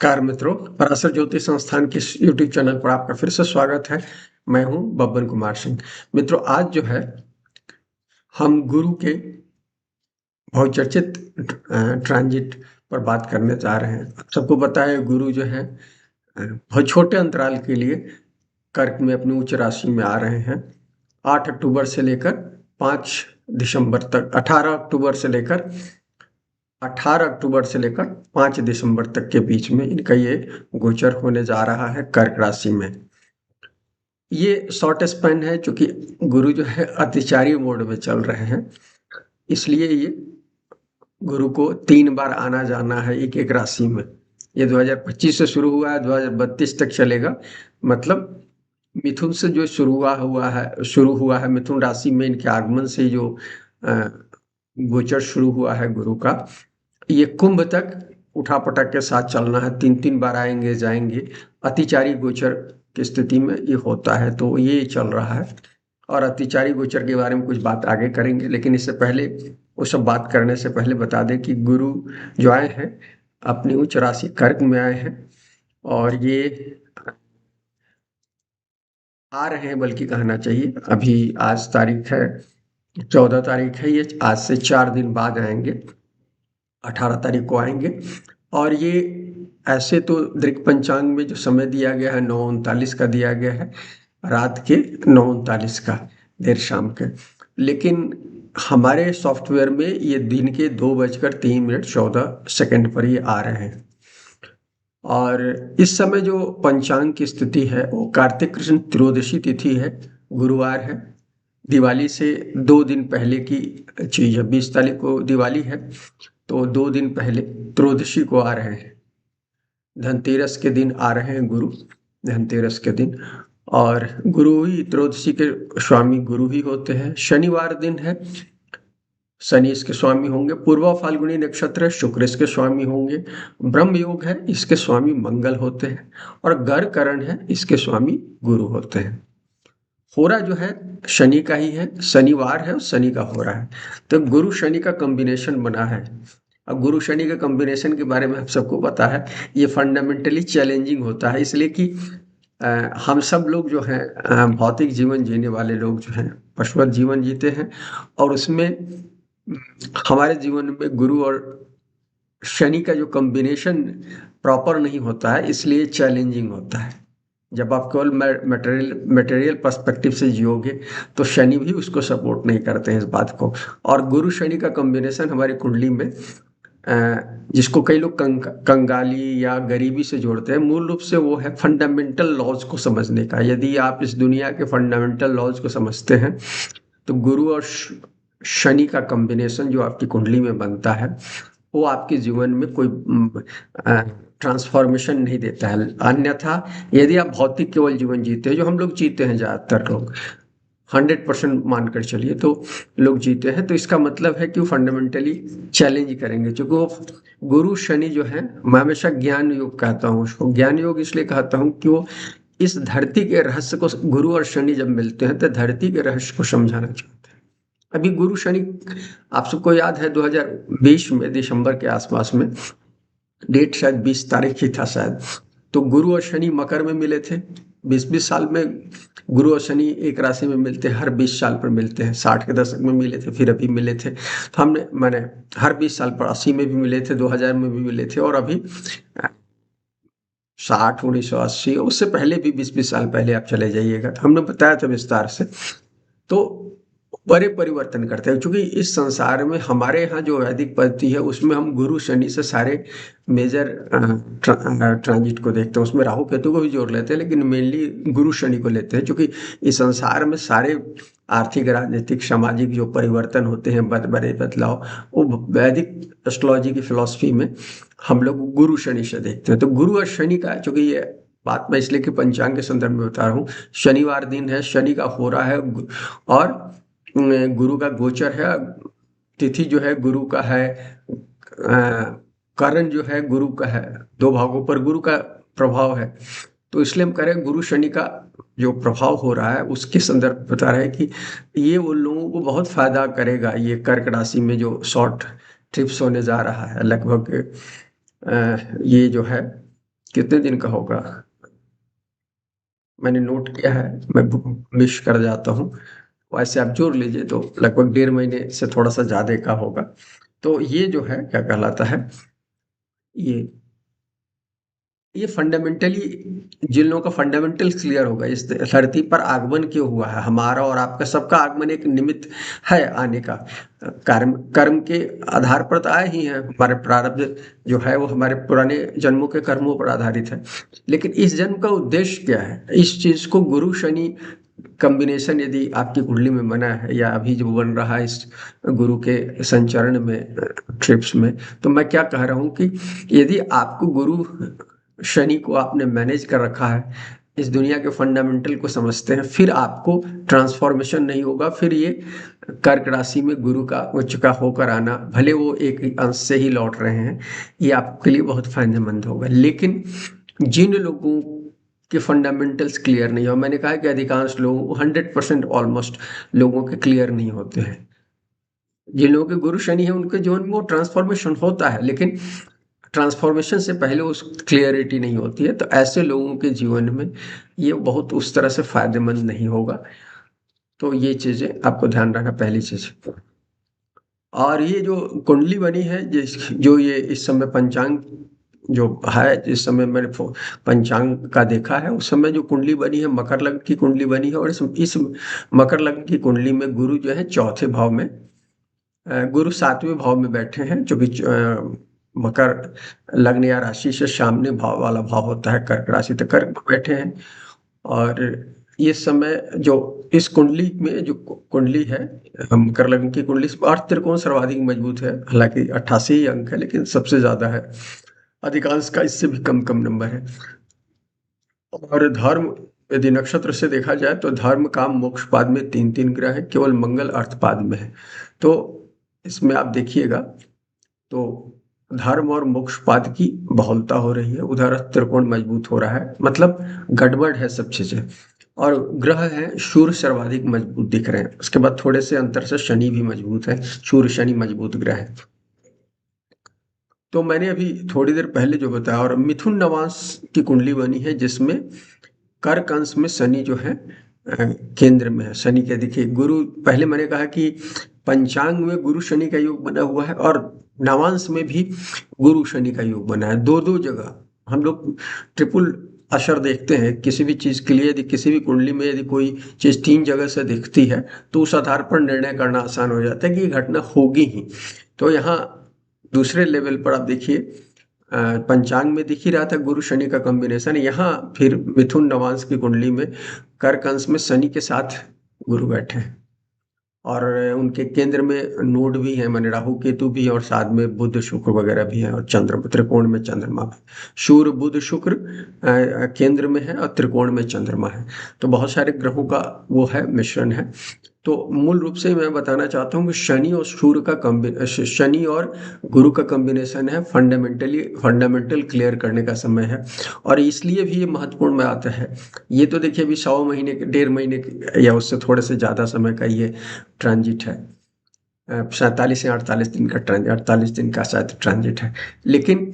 नमस्कार मित्रों, पराशर ज्योति संस्थान के इस यूट्यूब चैनल पर आपका फिर से स्वागत है। मैं हूं बब्बन कुमार सिंह। मित्रों, आज जो है हम गुरु के बहुचर्चित ट्रांजिट पर बात करने जा रहे हैं। आप सबको पता है गुरु जो है बहुत छोटे अंतराल के लिए कर्क में अपनी उच्च राशि में आ रहे हैं। 8 अक्टूबर से लेकर 5 दिसंबर तक 18 अक्टूबर से लेकर 5 दिसंबर तक के बीच में इनका ये गोचर होने जा रहा है कर्क राशि में। ये शॉर्ट स्पैन है, चूंकि गुरु जो है अतिचारी मोड में चल रहे हैं, इसलिए ये गुरु को 3 बार आना जाना है एक एक राशि में। ये 2025 से शुरू हुआ है, 2032 तक चलेगा। मतलब मिथुन से जो शुरू हुआ है मिथुन राशि में इनके आगमन से जो गोचर शुरू हुआ है गुरु का, ये कुंभ तक उठापटक के साथ चलना है। 3 बार आएंगे जाएंगे। अतिचारी गोचर की स्थिति में ये होता है, तो ये चल रहा है। और अतिचारी गोचर के बारे में कुछ बात आगे करेंगे, लेकिन इससे पहले वो सब बात करने से पहले बता दें कि गुरु जो आए हैं अपनी उच्च राशि कर्क में आए हैं, और ये आ रहे हैं, बल्कि कहना चाहिए अभी आज तारीख है 14 तारीख है, ये आज से 4 दिन बाद आएंगे, 18 तारीख को आएंगे। और ये ऐसे तो दृक पंचांग में जो समय दिया गया है 9:39 का दिया गया है, रात के 9:39 का, देर शाम के। लेकिन हमारे सॉफ्टवेयर में ये दिन के 2:03 पर ये आ रहे हैं। और इस समय जो पंचांग की स्थिति है वो कार्तिक कृष्ण त्रयोदशी तिथि है, गुरुवार है। दिवाली से 2 दिन पहले की चीज है। 20 तारीख को दिवाली है, तो 2 दिन पहले त्रयोदशी को आ रहे हैं। धनतेरस के दिन आ रहे हैं गुरु, धनतेरस के दिन। और गुरु ही त्रयोदशी के स्वामी गुरु ही होते हैं। शनिवार दिन है, शनि इसके स्वामी होंगे। पूर्वा फाल्गुनी नक्षत्र है, शुक्र इसके स्वामी होंगे। ब्रह्म योग है, इसके स्वामी मंगल होते हैं। और गर करण है, इसके स्वामी गुरु होते हैं। होरा जो है शनि का ही है, शनिवार है और शनि का हो रहा है, तो गुरु शनि का कॉम्बिनेशन बना है। अब गुरु शनि के कॉम्बिनेशन के बारे में आप सबको पता है, ये फंडामेंटली चैलेंजिंग होता है, इसलिए कि हम सब लोग जो हैं भौतिक जीवन जीने वाले लोग जो हैं पशुवत जीवन जीते हैं, और उसमें हमारे जीवन में गुरु और शनि का जो कॉम्बिनेशन प्रॉपर नहीं होता है, इसलिए चैलेंजिंग होता है। जब आप केवल मटेरियल पर्सपेक्टिव से जियोगे तो शनि भी उसको सपोर्ट नहीं करते हैं इस बात को। और गुरु शनि का कॉम्बिनेशन हमारी कुंडली में जिसको कई लोग कंगाली या गरीबी से जोड़ते हैं, मूल रूप से वो है फंडामेंटल लॉज को समझने का। यदि आप इस दुनिया के फंडामेंटल लॉज को समझते हैं तो गुरु और शनि का कॉम्बिनेशन जो आपकी कुंडली में बनता है वो आपके जीवन में कोई ट्रांसफॉर्मेशन नहीं देता है। अन्यथा यदि आप भौतिक केवल जीवन जीते हैं, जो हम लोग जीते हैं, ज़्यादातर लोग 100% मानकर चलिए तो लोग जीते हैं, तो इसका मतलब है कि वो फंडामेंटली चैलेंज करेंगे। क्योंकि वो गुरु शनि जो है, मैं हमेशा ज्ञान योग कहता हूँ उसको। ज्ञान योग इसलिए कहता हूँ कि वो इस धरती के रहस्य को, गुरु और शनि जब मिलते हैं तो धरती के रहस्य को समझाना चाहते हैं। अभी गुरु शनि, आप सबको याद है 2020 में दिसंबर के आसपास में, डेट शायद 20 तारीख ही था शायद, तो गुरु और शनि मकर में मिले थे। 20 साल में गुरु और शनि एक राशि में मिलते हैं, हर 20 साल पर मिलते हैं। 60 के दशक में मिले थे, फिर अभी मिले थे। तो मैंने हर 20 साल पर 80 में भी मिले थे, 2000 में भी मिले थे, और अभी 1980, उससे पहले भी 20 साल पहले आप चले जाइएगा तो हमने बताया था विस्तार से। तो बड़े परिवर्तन करते हैं, क्योंकि इस संसार में हमारे यहाँ जो वैदिक पद्धति है उसमें हम गुरु शनि से सारे मेजर ट्रांजिट को देखते हैं। उसमें राहु केतु को भी जोड़ लेते हैं, लेकिन मेनली गुरु शनि को लेते हैं, क्योंकि इस संसार में सारे आर्थिक, राजनीतिक, सामाजिक जो परिवर्तन होते हैं, बड़े बदलाव, वो वैदिक एस्ट्रोलॉजी की फिलॉसफी में हम लोग गुरु शनि से देखते हैं। तो गुरु और शनि का, चूंकि ये बात मैं इसलिए कि पंचांग के संदर्भ में बता रहा हूँ, शनिवार दिन है, शनि का हो रहा है, और गुरु का गोचर है। तिथि जो है गुरु का है, करण जो है गुरु का है, 2 भागों पर गुरु का प्रभाव है। तो इसलिए हम कह रहे हैं गुरु शनि का जो प्रभाव हो रहा है उसके संदर्भ बता रहे हैं कि ये उन लोगों को बहुत फायदा करेगा। ये कर्क राशि में जो शॉर्ट ट्रिप्स होने जा रहा है, लगभग ये जो है कितने दिन का होगा? मैंने नोट किया है, मैं मिस कर जाता हूँ। वैसे आप जोड़ लीजिए तो लगभग 1.5 महीने से थोड़ा सा ज्यादा का होगा। तो ये जो है क्या कहलाता है, ये ये फंडामेंटली जिन लोगों का फंडामेंटल क्लियर होगा, इस धरती पर आगमन क्यों हुआ है, हमारा और आपका सबका आगमन एक निमित्त है आने का। कर्म कर्म के आधार पर तो आए ही हैं, हमारे प्रारब्ध जो है वो हमारे पुराने जन्मों के कर्मों पर आधारित है। लेकिन इस जन्म का उद्देश्य क्या है, इस चीज को गुरु शनि कॉम्बिनेशन यदि आपकी कुंडली में बना है या अभी जो बन रहा है इस गुरु के संचरण में, ट्रिप्स में, तो मैं क्या कह रहा हूँ कि यदि आपको गुरु शनि को आपने मैनेज कर रखा है, इस दुनिया के फंडामेंटल को समझते हैं, फिर आपको ट्रांसफॉर्मेशन नहीं होगा। फिर ये कर्क राशि में गुरु का उच्च का होकर आना, भले वो एक ही अंश से ही लौट रहे हैं, ये आपके लिए बहुत फायदेमंद होगा। लेकिन जिन लोगों के फंडामेंटल्स क्लियर नहीं हो, मैंने कहा कि अधिकांश लोग 100% ऑलमोस्ट लोगों के क्लियर नहीं होते हैं। जिन लोगों के गुरु शनि है उनके जीवन में वो ट्रांसफॉर्मेशन होता है, लेकिन ट्रांसफॉर्मेशन से पहले उस क्लियरिटी नहीं होती है, तो ऐसे लोगों के जीवन में ये बहुत उस तरह से फायदेमंद नहीं होगा। तो ये चीजें आपको ध्यान रखना, पहली चीज। और ये जो कुंडली बनी है, जो ये इस समय पंचांग जो है, जिस समय मैंने पंचांग का देखा है, उस समय जो कुंडली बनी है मकर लग्न की कुंडली बनी है। और इस मकर लग्न की कुंडली में गुरु जो है चौथे भाव में, गुरु 7वें भाव में बैठे हैं, जो कि मकर लग्न या राशि से सामने भाव वाला भाव होता है, कर्क राशि, तो कर्क में बैठे हैं। और ये समय जो इस कुंडली में जो कुंडली है, मकर लग्न की कुंडली, अर्थ त्रिकोण सर्वाधिक मजबूत है। हालांकि 88 ही अंक है, लेकिन सबसे ज्यादा है, अधिकांश का इससे भी कम कम नंबर है। और धर्म यदि नक्षत्र से देखा जाए तो धर्म काम मोक्ष पाद में 3 3 ग्रह है, केवल मंगल अर्थ पाद में है। तो इसमें आप देखिएगा तो धर्म और मोक्ष पाद की बहुलता हो रही है, उधर त्रिकोण मजबूत हो रहा है, मतलब गड़बड़ है सब चीजें। और ग्रह है सूर्य सर्वाधिक मजबूत दिख रहे हैं, उसके बाद थोड़े से अंतर से शनि भी मजबूत है, सूर्य शनि मजबूत ग्रह है। तो मैंने अभी थोड़ी देर पहले जो बताया, और मिथुन नवांश की कुंडली बनी है जिसमें कर्क अंश में शनि जो है केंद्र में है। शनि के देखिए गुरु, पहले मैंने कहा कि पंचांग में गुरु शनि का योग बना हुआ है, और नवांश में भी गुरु शनि का योग बना है। दो दो जगह हम लोग ट्रिपल असर देखते हैं किसी भी चीज के लिए। यदि किसी भी कुंडली में यदि कोई चीज 3 जगह से दिखती है, तो उस आधार पर निर्णय करना आसान हो जाता है कि ये घटना होगी ही। तो यहाँ दूसरे लेवल पर आप देखिए, पंचांग में दिख ही रहा था गुरु शनि का कॉम्बिनेशन, यहाँ फिर मिथुन नवांश की कुंडली में कर्क अंश में शनि के साथ गुरु बैठे हैं, और उनके केंद्र में नोड भी है, माने राहु केतु भी है, और साथ में बुध शुक्र वगैरह भी है, और चंद्र त्रिकोण में चंद्रमा भी। सूर्य बुध शुक्र केंद्र में है, और त्रिकोण में चंद्रमा है। तो बहुत सारे ग्रहों का वो है, मिश्रण है। तो मूल रूप से मैं बताना चाहता हूँ कि शनि और सूर्य का शनि और गुरु का कॉम्बिनेशन है, फंडामेंटल क्लियर करने का समय है। और इसलिए भी ये महत्वपूर्ण में आता है। ये तो देखिए अभी 100 महीने 1.5 महीने या उससे थोड़े से ज्यादा समय का ये ट्रांजिट है, 47 या 48 दिन का ट्रांजिट, 48 दिन का शायद ट्रांजिट है। लेकिन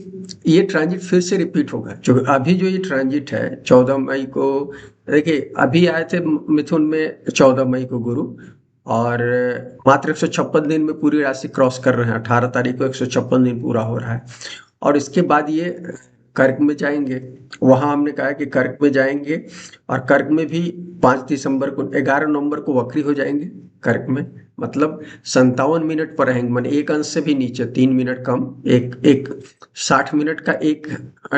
ये ट्रांजिट फिर से रिपीट होगा। जो अभी जो ये ट्रांजिट है 14 मई को, देखिए अभी आए थे मिथुन में 14 मई को गुरु, और मात्र 156 दिन में पूरी राशि क्रॉस कर रहे हैं। 18 तारीख को 156 दिन पूरा हो रहा है, और इसके बाद ये कर्क में जाएंगे। वहां हमने कहा कि कर्क में जाएंगे, और कर्क में भी 5 दिसंबर को, 11 नवंबर को वक्री हो जाएंगे कर्क में। मतलब 57 मिनट पर रहेंगे, मान एक अंश से भी नीचे 3 मिनट कम, एक एक 60 मिनट का 1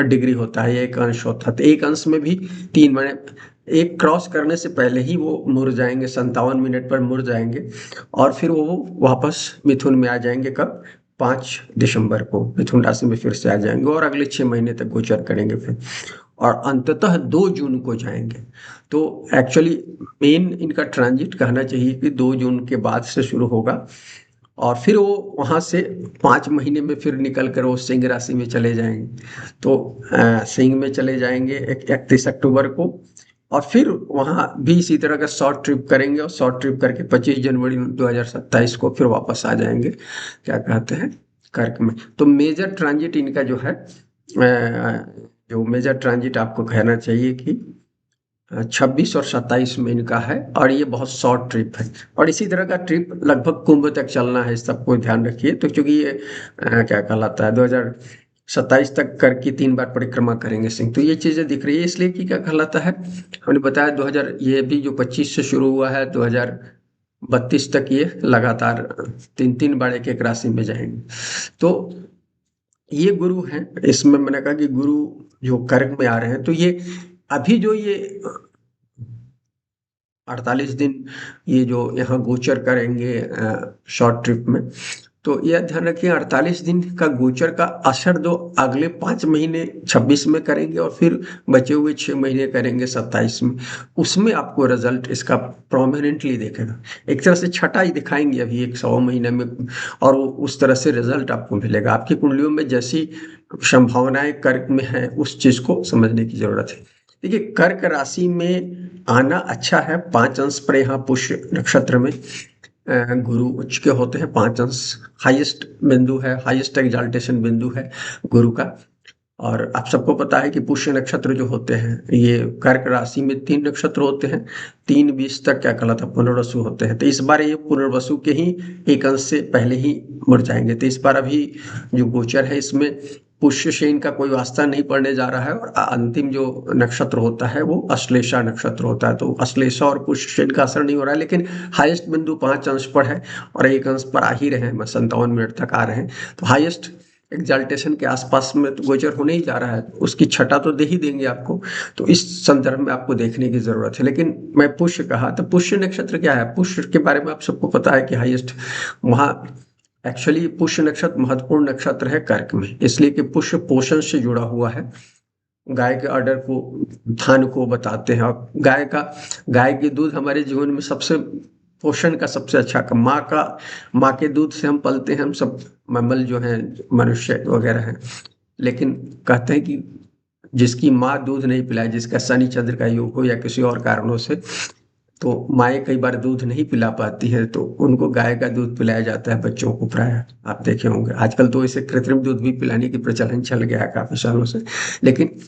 डिग्री होता है, एक अंश होता है, तो एक अंश में भी 3 मिनट, एक क्रॉस करने से पहले ही वो मुड़ जाएंगे, 57 मिनट पर मुड़ जाएंगे, और फिर वो वापस मिथुन में आ जाएंगे। कब? 5 दिसंबर को मिथुन राशि में फिर से आ जाएंगे, और अगले 6 महीने तक गोचर करेंगे फिर, और अंततः 2 जून को जाएंगे। तो एक्चुअली मेन इनका ट्रांजिट कहना चाहिए कि 2 जून के बाद से शुरू होगा, और फिर वो वहां से 5 महीने में फिर निकल कर वो सिंह राशि में चले जाएंगे। तो सिंह में चले जाएंगे 31 अक्टूबर को, और फिर वहां भी इसी तरह का शॉर्ट ट्रिप करेंगे, और शॉर्ट ट्रिप करके 25 जनवरी 2027 को फिर वापस आ जाएंगे, क्या कहते हैं, कर्क में। तो मेजर ट्रांजिट इनका जो है जो मेजर ट्रांजिट आपको कहना चाहिए कि 26 और 27 में इनका है, और ये बहुत शॉर्ट ट्रिप है। और इसी तरह का ट्रिप लगभग कुंभ तक चलना है, इस सबको ध्यान रखिए। तो क्योंकि ये क्या कहलाता है 2027 तक कर की 3 बार परिक्रमा करेंगे सिंह, तो ये चीजें दिख रही है। इसलिए कि क्या कहलाता है, हमने बताया 2000, ये भी जो 25 से शुरू हुआ है 2032 तक ये लगातार 3 बार एक एक राशि में जाएंगे। तो ये गुरु हैं, इसमें मैंने कहा कि गुरु जो कर्क में आ रहे हैं, तो ये अभी जो ये 48 दिन ये जो यहाँ गोचर करेंगे शॉर्ट ट्रिप में, तो यह ध्यान रखिए 48 दिन का गोचर का असर दो अगले 5 महीने 26 में करेंगे, और फिर बचे हुए 6 महीने करेंगे 27 में। उसमें आपको रिजल्ट इसका प्रोमिनेंटली देखेगा। एक तरह से छठा ही दिखाएंगे अभी एक 100 महीने में, और उस तरह से रिजल्ट आपको मिलेगा। आपकी कुंडलियों में जैसी संभावनाएं कर्क में है, उस चीज को समझने की जरूरत है। देखिए, कर्क राशि में आना अच्छा है। 5 अंश पर यहाँ पुष्य नक्षत्र में गुरु उच्च के होते हैं। 5 अंश हाईएस्ट बिंदु है, हाईएस्ट एग्जाल्टेशन बिंदु है गुरु का। और आप सबको पता है कि पुष्य नक्षत्र जो होते हैं, ये कर्क राशि में 3 नक्षत्र होते हैं। 3-20 तक क्या कहलाता है, पुनर्वसु होते हैं। तो इस बार ये पुनर्वसु के ही एक अंश से पहले ही मुड़ जाएंगे। तो इस बार अभी जो गोचर है, इसमें पुष्य से इनका कोई वास्ता नहीं पड़ने जा रहा है। और अंतिम जो नक्षत्र होता है वो अश्लेषा नक्षत्र होता है। तो अश्लेषा और पुष्य से इनका असर नहीं हो रहा है, लेकिन हाईएस्ट बिंदु 5 अंश पर है, और एक अंश पर आ ही रहे हैं, 57 मिनट तक आ रहे हैं। तो हाईएस्ट एग्जाल्टेशन के आसपास में तो गोचर होने ही जा रहा है, उसकी छटा तो दे ही देंगे आपको। तो इस संदर्भ में आपको देखने की जरूरत है। लेकिन मैं पुष्य कहा, तो पुष्य नक्षत्र क्या है, पुष्य के बारे में आप सबको पता है कि हाईएस्ट वहाँ एक्चुअली पुष्य नक्षत्र महत्वपूर्ण नक्षत्र है कर्क में, इसलिए कि पुष्य पोषण से जुड़ा हुआ है। गाय के ऑर्डर को, धान को बताते हैं। और गाय की दूध हमारे जीवन में सबसे पोषण का सबसे अच्छा का, माँ के दूध से हम पलते हैं, हम सब मैमल जो हैं, मनुष्य वगैरह हैं। लेकिन कहते हैं कि जिसकी माँ दूध नहीं पिलाए, जिसका शनि चंद्र का योग हो या किसी और कारणों से, तो माएँ कई बार दूध नहीं पिला पाती है, तो उनको गाय का दूध पिलाया जाता है बच्चों को। प्राय आप देखे होंगे आजकल तो इसे कृत्रिम दूध भी पिलाने की प्रचलन चल गया है काफी सालों से। लेकिन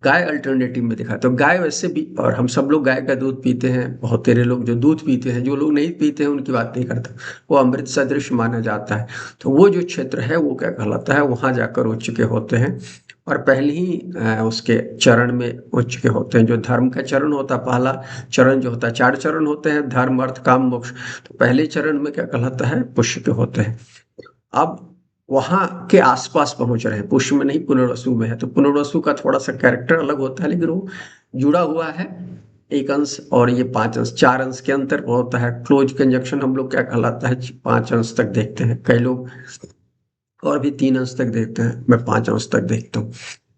गाय अल्टरनेटिव में दिखा, तो गाय वैसे भी, और हम सब लोग गाय का दूध पीते हैं। बहुत तेरे लोग जो दूध पीते हैं, जो लोग नहीं पीते हैं उनकी बात नहीं करता, वो अमृत सदृश माना जाता है। तो वो जो क्षेत्र है वो क्या कहलाता है, वहां जाकर उच्च के होते हैं। और पहले ही उसके चरण में उच्च के होते हैं। जो धर्म का चरण होता है, पहला चरण जो होता है, 4 चरण होते हैं, धर्म अर्थ काम मोक्ष। तो पहले चरण में क्या कहलाता है, पुष्य के होते हैं। अब वहां के आसपास पहुंच रहे हैं, पुष्य में नहीं पुनर्वसु में है। तो पुनर्वसु का थोड़ा सा कैरेक्टर अलग होता है, लेकिन वो जुड़ा हुआ है एक अंश, और ये 5 अंश, 4 अंश के अंतर होता है। क्लोज कंजक्शन हम लोग क्या कहलाता है, 5 अंश तक देखते हैं। कई लोग और भी 3 अंश तक देखते हैं, मैं 5 अंश तक देखता हूँ।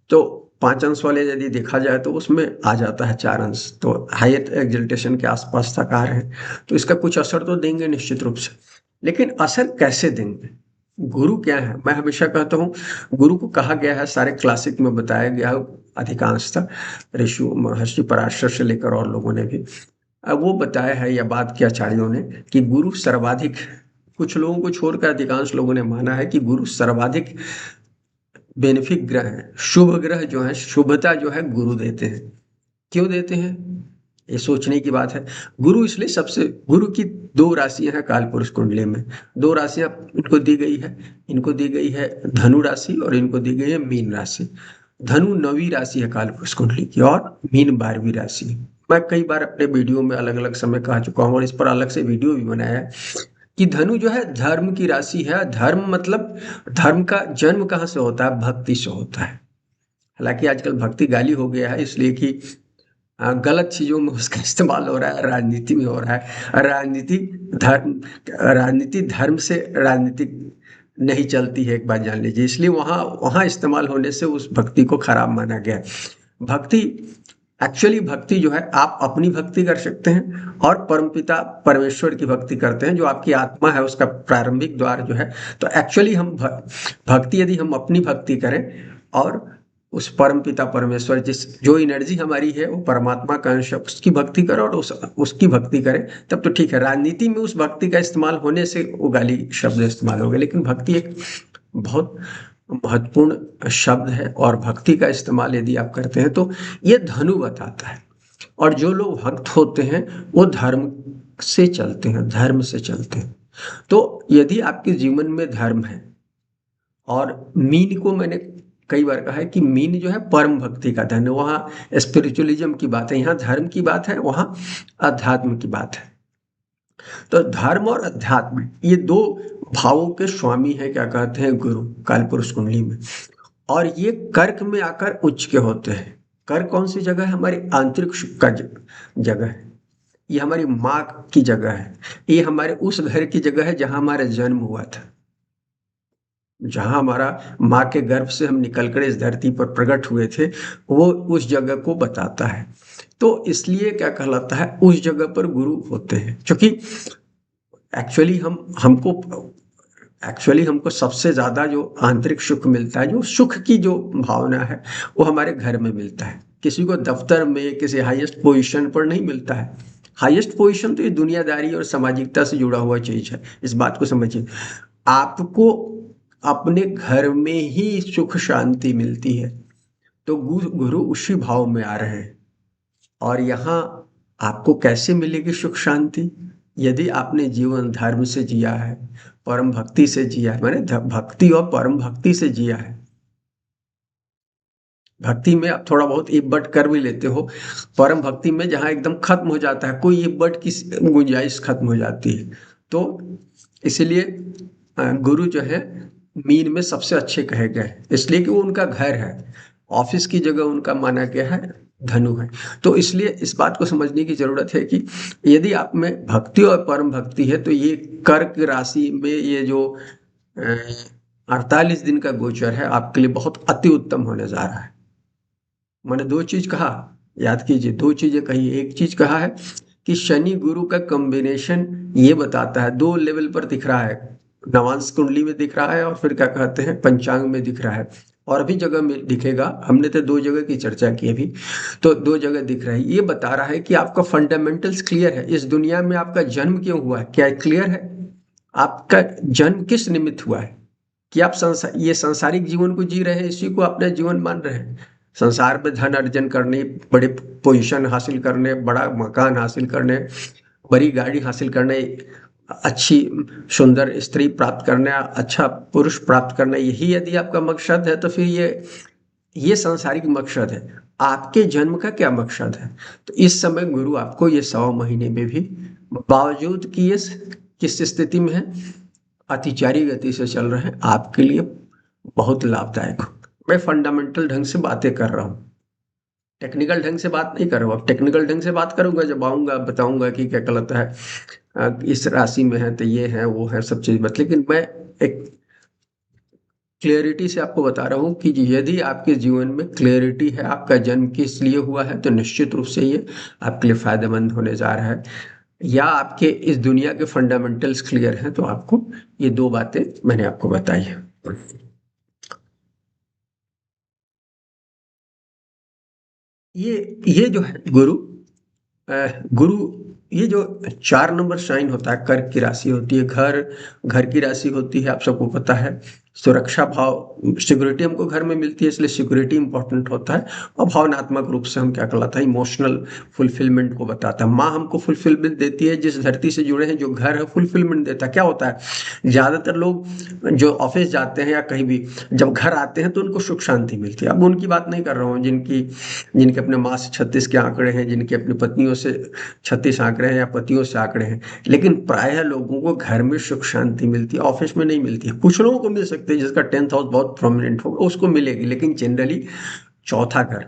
तो 5 अंश वाले यदि देखा जाए तो उसमें आ जाता है 4 अंश। तो हाइट एक्सल्टेशन के आसपास तक आ रहे हैं, तो इसका कुछ असर तो देंगे निश्चित रूप से। लेकिन असर कैसे देंगे, गुरु क्या है, मैं हमेशा कहता हूँ गुरु को कहा गया है, सारे क्लासिक में बताया गया है अधिकांशतः, ऋषि महर्षि पराशर से लेकर और लोगों ने भी अब वो बताया है, या बात किया आचार्यों ने, कि गुरु सर्वाधिक, कुछ लोगों को छोड़कर अधिकांश लोगों ने माना है कि गुरु सर्वाधिक बेनिफिक ग्रह है। शुभ ग्रह जो है, शुभता जो है गुरु देते हैं। क्यों देते हैं, ये सोचने की बात है। गुरु इसलिए सबसे, गुरु की 2 राशियां हैं कालपुरुष कुंडली में। 2 राशियां इनको दी गई है, इनको दी गई है धनु राशि और इनको दी गई है मीन राशि। धनु 9वीं राशि है कालपुरुष कुंडली की, और मीन 12वीं राशि। मैं कई बार अपने वीडियो में अलग अलग समय कह चुका हूँ, और इस पर अलग से वीडियो भी बनाया है कि धनु जो है धर्म की राशि है। धर्म मतलब, धर्म का जन्म कहाँ से होता है, भक्ति से होता है। हालांकि आजकल भक्ति गाली हो गया है, इसलिए कि गलत चीजों में उसका इस्तेमाल हो रहा है, राजनीति में हो रहा है। राजनीति धर्म से राजनीतिक नहीं चलती है, एक बात जान लीजिए। इसलिए वहाँ वहाँ इस्तेमाल होने से उस भक्ति को खराब माना गया है। भक्ति, एक्चुअली भक्ति जो है, आप अपनी भक्ति कर सकते हैं और परमपिता परमेश्वर की भक्ति करते हैं, जो आपकी आत्मा है उसका प्रारंभिक द्वार जो है। तो एक्चुअली हम भक्ति, यदि हम अपनी भक्ति करें और उस परमपिता परमेश्वर, जो एनर्जी हमारी है वो परमात्मा का अंश है, उसकी भक्ति करें और उसकी भक्ति करें, तब तो ठीक है। राजनीति में उस भक्ति का इस्तेमाल होने से वो गाली शब्द इस्तेमाल हो गए। लेकिन भक्ति एक बहुत महत्वपूर्ण शब्द है और भक्ति का इस्तेमाल यदि आप करते हैं तो ये धनु बताता है। और जो लोग भक्त होते हैं वो धर्म से चलते हैं, धर्म से चलते हैं। तो यदि आपके जीवन में धर्म है, और मीन को मैंने कई बार कहा है कि मीन जो है परम भक्ति का धन है, वहाँ स्पिरिचुअलिज्म की बात है, यहाँ धर्म की बात है, वहाँ अध्यात्म की बात है। तो धर्म और अध्यात्म ये दो भावों के स्वामी है, क्या कहते हैं, गुरु कालपुरुष कुंडली में। और ये कर्क में आकर उच्च के होते हैं। कर्क कौन सी जगह है? हमारी आंतरिक सुख का जगह है, ये हमारी माँ की जगह है, ये हमारे उस घर की जगह है जहाँ हमारा जन्म हुआ था, जहाँ हमारा माँ के गर्भ से हम निकलकर इस धरती पर प्रकट हुए थे, वो उस जगह को बताता है। तो इसलिए क्या कहलाता है, उस जगह पर गुरु होते हैं। क्योंकि एक्चुअली हमको सबसे ज़्यादा जो आंतरिक सुख मिलता है, जो सुख की जो भावना है, वो हमारे घर में मिलता है। किसी को दफ्तर में किसी हाईएस्ट पोजीशन पर नहीं मिलता है। हाईएस्ट पोजीशन तो ये दुनियादारी और सामाजिकता से जुड़ा हुआ चीज है, इस बात को समझिए। आपको अपने घर में ही सुख शांति मिलती है। तो गुरु उसी भाव में आ रहे हैं। और यहाँ आपको कैसे मिलेगी सुख शांति? यदि आपने जीवन धर्म से जिया है, परम भक्ति से जिया है, मैंने भक्ति और परम भक्ति से जिया है। भक्ति में आप थोड़ा बहुत इब बट कर भी लेते हो, परम भक्ति में जहाँ एकदम खत्म हो जाता है, कोई इब बट की गुंजाइश खत्म हो जाती है। तो इसलिए गुरु जो है मीन में सबसे अच्छे कहे गए, इसलिए कि वो उनका घर है। ऑफिस की जगह उनका माना गया है धनु है। तो इसलिए इस बात को समझने की जरूरत है कि यदि आप में भक्ति और परम भक्ति है, तो ये कर्क राशि में ये जो 48 दिन का गोचर है आपके लिए बहुत अति उत्तम होने जा रहा है। मैंने दो चीज कहा, याद कीजिए, दो चीजें कही। एक चीज कहा है कि शनि गुरु का कॉम्बिनेशन ये बताता है, दो लेवल पर दिख रहा है, नवांश कुंडली में दिख रहा है और फिर क्या कहते हैं पंचांग में दिख रहा है, और भी जगह में दिखेगा। हमने तो दो जगह की चर्चा की अभी, तो दो जगह दिख रहा है। ये बता रहा है कि आपका फंडामेंटल्स क्लियर है, इस दुनिया में आपका जन्म क्यों हुआ है, क्या क्लियर है? आपका जन्म किस निमित्त हुआ है? कि आप ये सांसारिक जीवन को जी रहे हैं, इसी को अपना जीवन मान रहे हैं। संसार में धन अर्जन करने, बड़े पोजीशन हासिल करने, बड़ा मकान हासिल करने, बड़ी गाड़ी हासिल करने, अच्छी सुंदर स्त्री प्राप्त करना, अच्छा पुरुष प्राप्त करना, यही यदि आपका मकसद है तो फिर ये सांसारिक मकसद है। आपके जन्म का क्या मकसद है? तो इस समय गुरु आपको ये 100 महीने में भी, बावजूद कि ये किस स्थिति में है, अतिचारी गति से चल रहे हैं, आपके लिए बहुत लाभदायक हो। मैं फंडामेंटल ढंग से बातें कर रहा हूँ, टेक्निकल ढंग से बात नहीं कर रहा हूँ। टेक्निकल ढंग से बात करूंगा जब आऊंगा, बताऊंगा कि क्या गलत है, इस राशि में है तो ये है वो है, सब चीज बत। लेकिन मैं एक क्लियरिटी से आपको बता रहा हूँ कि यदि आपके जीवन में क्लियरिटी है, आपका जन्म किस लिए हुआ है, तो निश्चित रूप से ये आपके लिए फायदेमंद होने जा रहा है। या आपके इस दुनिया के फंडामेंटल्स क्लियर हैं, तो आपको ये दो बातें मैंने आपको बताई है। ये जो है गुरु, गुरु ये जो 4 नंबर साइन होता है, कर्क की राशि होती है, घर की राशि होती है, आप सबको पता है। सुरक्षा भाव, सिक्योरिटी हमको घर में मिलती है, इसलिए सिक्योरिटी इंपॉर्टेंट होता है। और भावनात्मक रूप से हम क्या कहलाता है, इमोशनल फुलफिलमेंट को बताता है। माँ हमको फुलफिलमेंट देती है, जिस धरती से जुड़े हैं, जो घर है फुलफिलमेंट देता है। क्या होता है, ज्यादातर लोग जो ऑफिस जाते हैं या कहीं भी जब घर आते हैं तो उनको सुख शांति मिलती है। अब उनकी बात नहीं कर रहा हूँ जिनके अपने माँ से 36 के आंकड़े हैं, जिनके अपनी पत्नियों से 36 आंकड़े हैं या पतियों से आंकड़े हैं। लेकिन प्रायः लोगों को घर में सुख शांति मिलती है, ऑफिस में नहीं मिलती है। कुछ लोगों को मिल सकती है, जिसका 10th हाउस बहुत प्रोमिनेंट होगा उसको मिलेगी, लेकिन जनरली चौथा घर,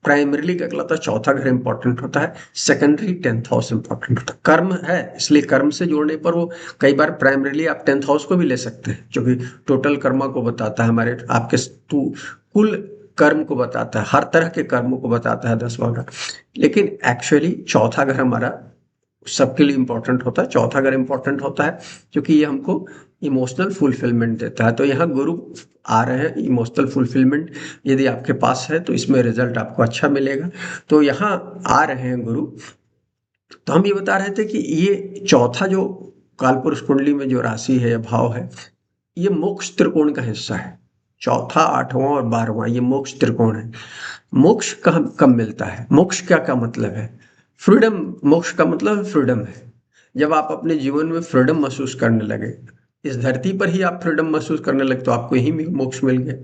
प्राइमरीली क्या कहलाता है, चौथा घर इंपॉर्टेंट होता है। सेकेंडरी 10th हाउस इंपॉर्टेंट होता है। कर्म है, इसलिए कर्म से जोड़ने पर वो कई बार प्राइमरीली आप 10th हाउस को भी ले सकते हैं, जो कि टोटल कर्मा को बताता है, हमारे आपके कुल कर्म को बताता है, हर तरह के कर्मों को बताता है 10वां घर। लेकिन एक्चुअली चौथा घर हमारा सबके लिए इंपॉर्टेंट होता है। चौथा घर इंपॉर्टेंट होता है क्योंकि ये हमको इमोशनल फुलफिलमेंट देता है। तो यहाँ गुरु आ रहे हैं, इमोशनल फुलफिलमेंट यदि आपके पास है तो इसमें रिजल्ट आपको अच्छा मिलेगा। तो यहाँ आ रहे हैं गुरु। तो हम ये बता रहे थे कि ये चौथा जो कालपुरुष कुंडली में जो राशि है या भाव है, ये मोक्ष त्रिकोण का हिस्सा है। चौथा, आठवां और 12वां ये मोक्ष त्रिकोण है। मोक्ष कब मिलता है? मोक्ष क्या मतलब है? फ्रीडम। मोक्ष का मतलब फ्रीडम है। जब आप अपने जीवन में फ्रीडम महसूस करने लगे, इस धरती पर ही आप फ्रीडम महसूस करने लगे, तो आपको यही मोक्ष मिल गया।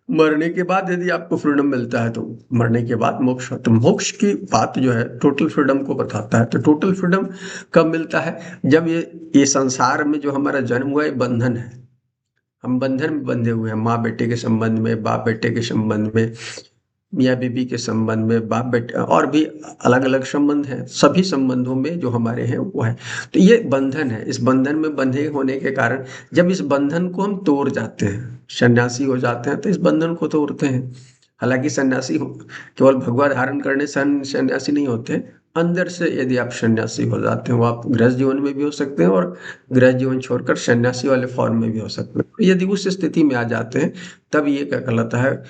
मरने के बाद यदि आपको फ्रीडम मिलता है तो मरने के बाद मोक्ष। तो मोक्ष की बात जो है टोटल फ्रीडम को बताता है। तो टोटल फ्रीडम कब मिलता है? जब ये संसार में जो हमारा जन्म हुआ है बंधन है, हम बंधन में बंधे हुए हैं, माँ बेटे के संबंध में, बाप बेटे के संबंध में, मियाँ बीबी के संबंध में, बाप बेटे और भी अलग अलग संबंध हैं। सभी संबंधों में जो हमारे हैं वो है। तो ये बंधन है। इस बंधन में बंधे होने के कारण जब इस बंधन को हम तोड़ जाते हैं, सन्यासी हो जाते हैं, तो इस बंधन को तोड़ते हैं। हालांकि सन्यासी केवल भगवा धारण करने से सन्यासी नहीं होते। अंदर से यदि आप सन्यासी हो जाते हैं, वो आप गृहस्थ जीवन में भी हो सकते हैं और गृहस्थ जीवन छोड़कर सन्यासी वाले फॉर्म में भी हो सकते हैं। यदि उस स्थिति में आ जाते हैं तब ये क्या कहलाता है?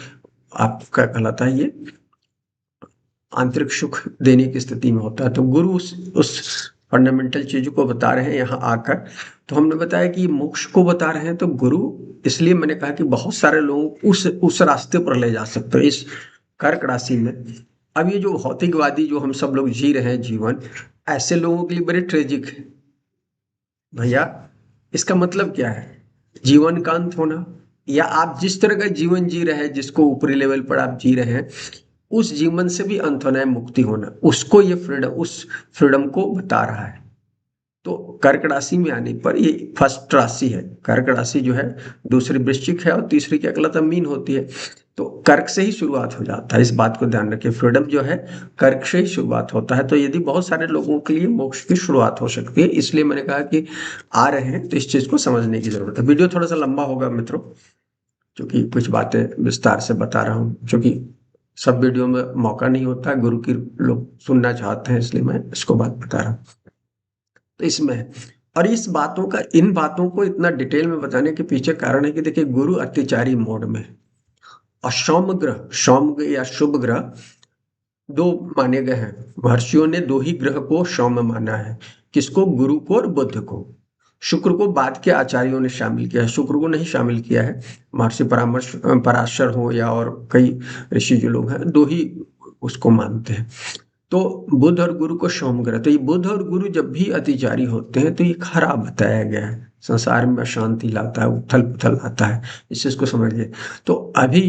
आपका कहलाता है ये आंतरिक सुख देने की स्थिति में होता है। तो गुरु उस फंडामेंटल चीज को बता रहे हैं यहाँ आकर। तो हमने बताया कि मोक्ष को बता रहे हैं, तो गुरु इसलिए मैंने कहा कि बहुत सारे लोग उस रास्ते पर ले जा सकते हैं इस कर्क राशि में। अब ये जो भौतिकवादी जो हम सब लोग जी रहे हैं जीवन, ऐसे लोगों के लिए बड़े ट्रेजिक है भैया। इसका मतलब क्या है? जीवन का अंत होना, या आप जिस तरह का जीवन जी रहे हैं, जिसको ऊपरी लेवल पर आप जी रहे हैं, उस जीवन से भी अंत होना है, मुक्ति होना। उसको ये फ्रीडम, उस फ्रीडम को बता रहा है। तो कर्क राशि में आने पर ये फर्स्ट राशि है। कर्क राशि जो है, दूसरी वृश्चिक है और तीसरी क्या कहलाता है? मीन होती है। तो कर्क से ही शुरुआत हो जाता है, इस बात को ध्यान रखिए। फ्रीडम जो है कर्क से ही शुरुआत होता है। तो यदि बहुत सारे लोगों के लिए मोक्ष की शुरुआत हो सकती है, इसलिए मैंने कहा कि आ रहे हैं तो इस चीज को समझने की जरूरत है। वीडियो थोड़ा सा लंबा होगा मित्रों, क्योंकि कुछ बातें विस्तार से बता रहा हूँ, क्योंकि सब वीडियो में मौका नहीं होता, गुरु की लोग सुनना चाहते हैं, इसलिए मैं इसको बात बता रहा हूँ। तो इसमें है। और इस बातों का, इन बातों को इतना डिटेल में बताने के पीछे कारण है कि देखिए गुरु अत्याचारी मोड में है। और सौम्य ग्रह, सौम्य या शुभ ग्रह दो माने गए हैं। महर्षियों ने दो ही ग्रह को सौम्य माना है। किसको? गुरु को और बुध को। शुक्र को बाद के आचार्यों ने शामिल किया है, शुक्र को नहीं शामिल किया है। महर्षि पराशर हो या और कई ऋषि जो लोग हैं, दो ही उसको मानते हैं। तो बुध और गुरु को सौम्य ग्रह। तो ये बुध और गुरु जब भी अतिचारी होते हैं तो ये खराब बताया गया है, संसार में अशांति लाता है, उथल पुथल आता है, इस चीज को समझिए। तो अभी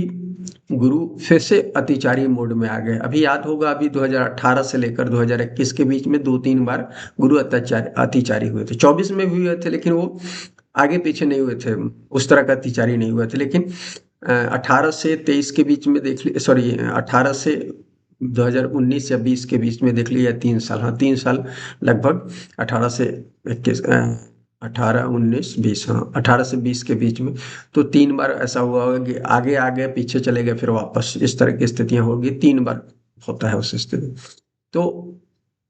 गुरु फिर से अतिचारी मोड में आ गए। अभी याद होगा, अभी 2018 से लेकर 2021 के बीच में 2-3 बार गुरु अतिचारी हुए थे। 24 में भी हुए थे, लेकिन वो आगे पीछे नहीं हुए थे, उस तरह का अतिचारी नहीं हुए थे। लेकिन 18 से 23 के बीच में देख ली, सॉरी 18 से 2019 या 20 के बीच में देख लिया, 3 साल, हाँ 3 साल लगभग, 18 से 21, 18, 19, 20, हाँ 18 से 20 के बीच में। तो 3 बार ऐसा हुआ होगा कि आगे आगे पीछे चले गए, फिर वापस, इस तरह की स्थितियां होगी। 3 बार होता है उस स्थिति। तो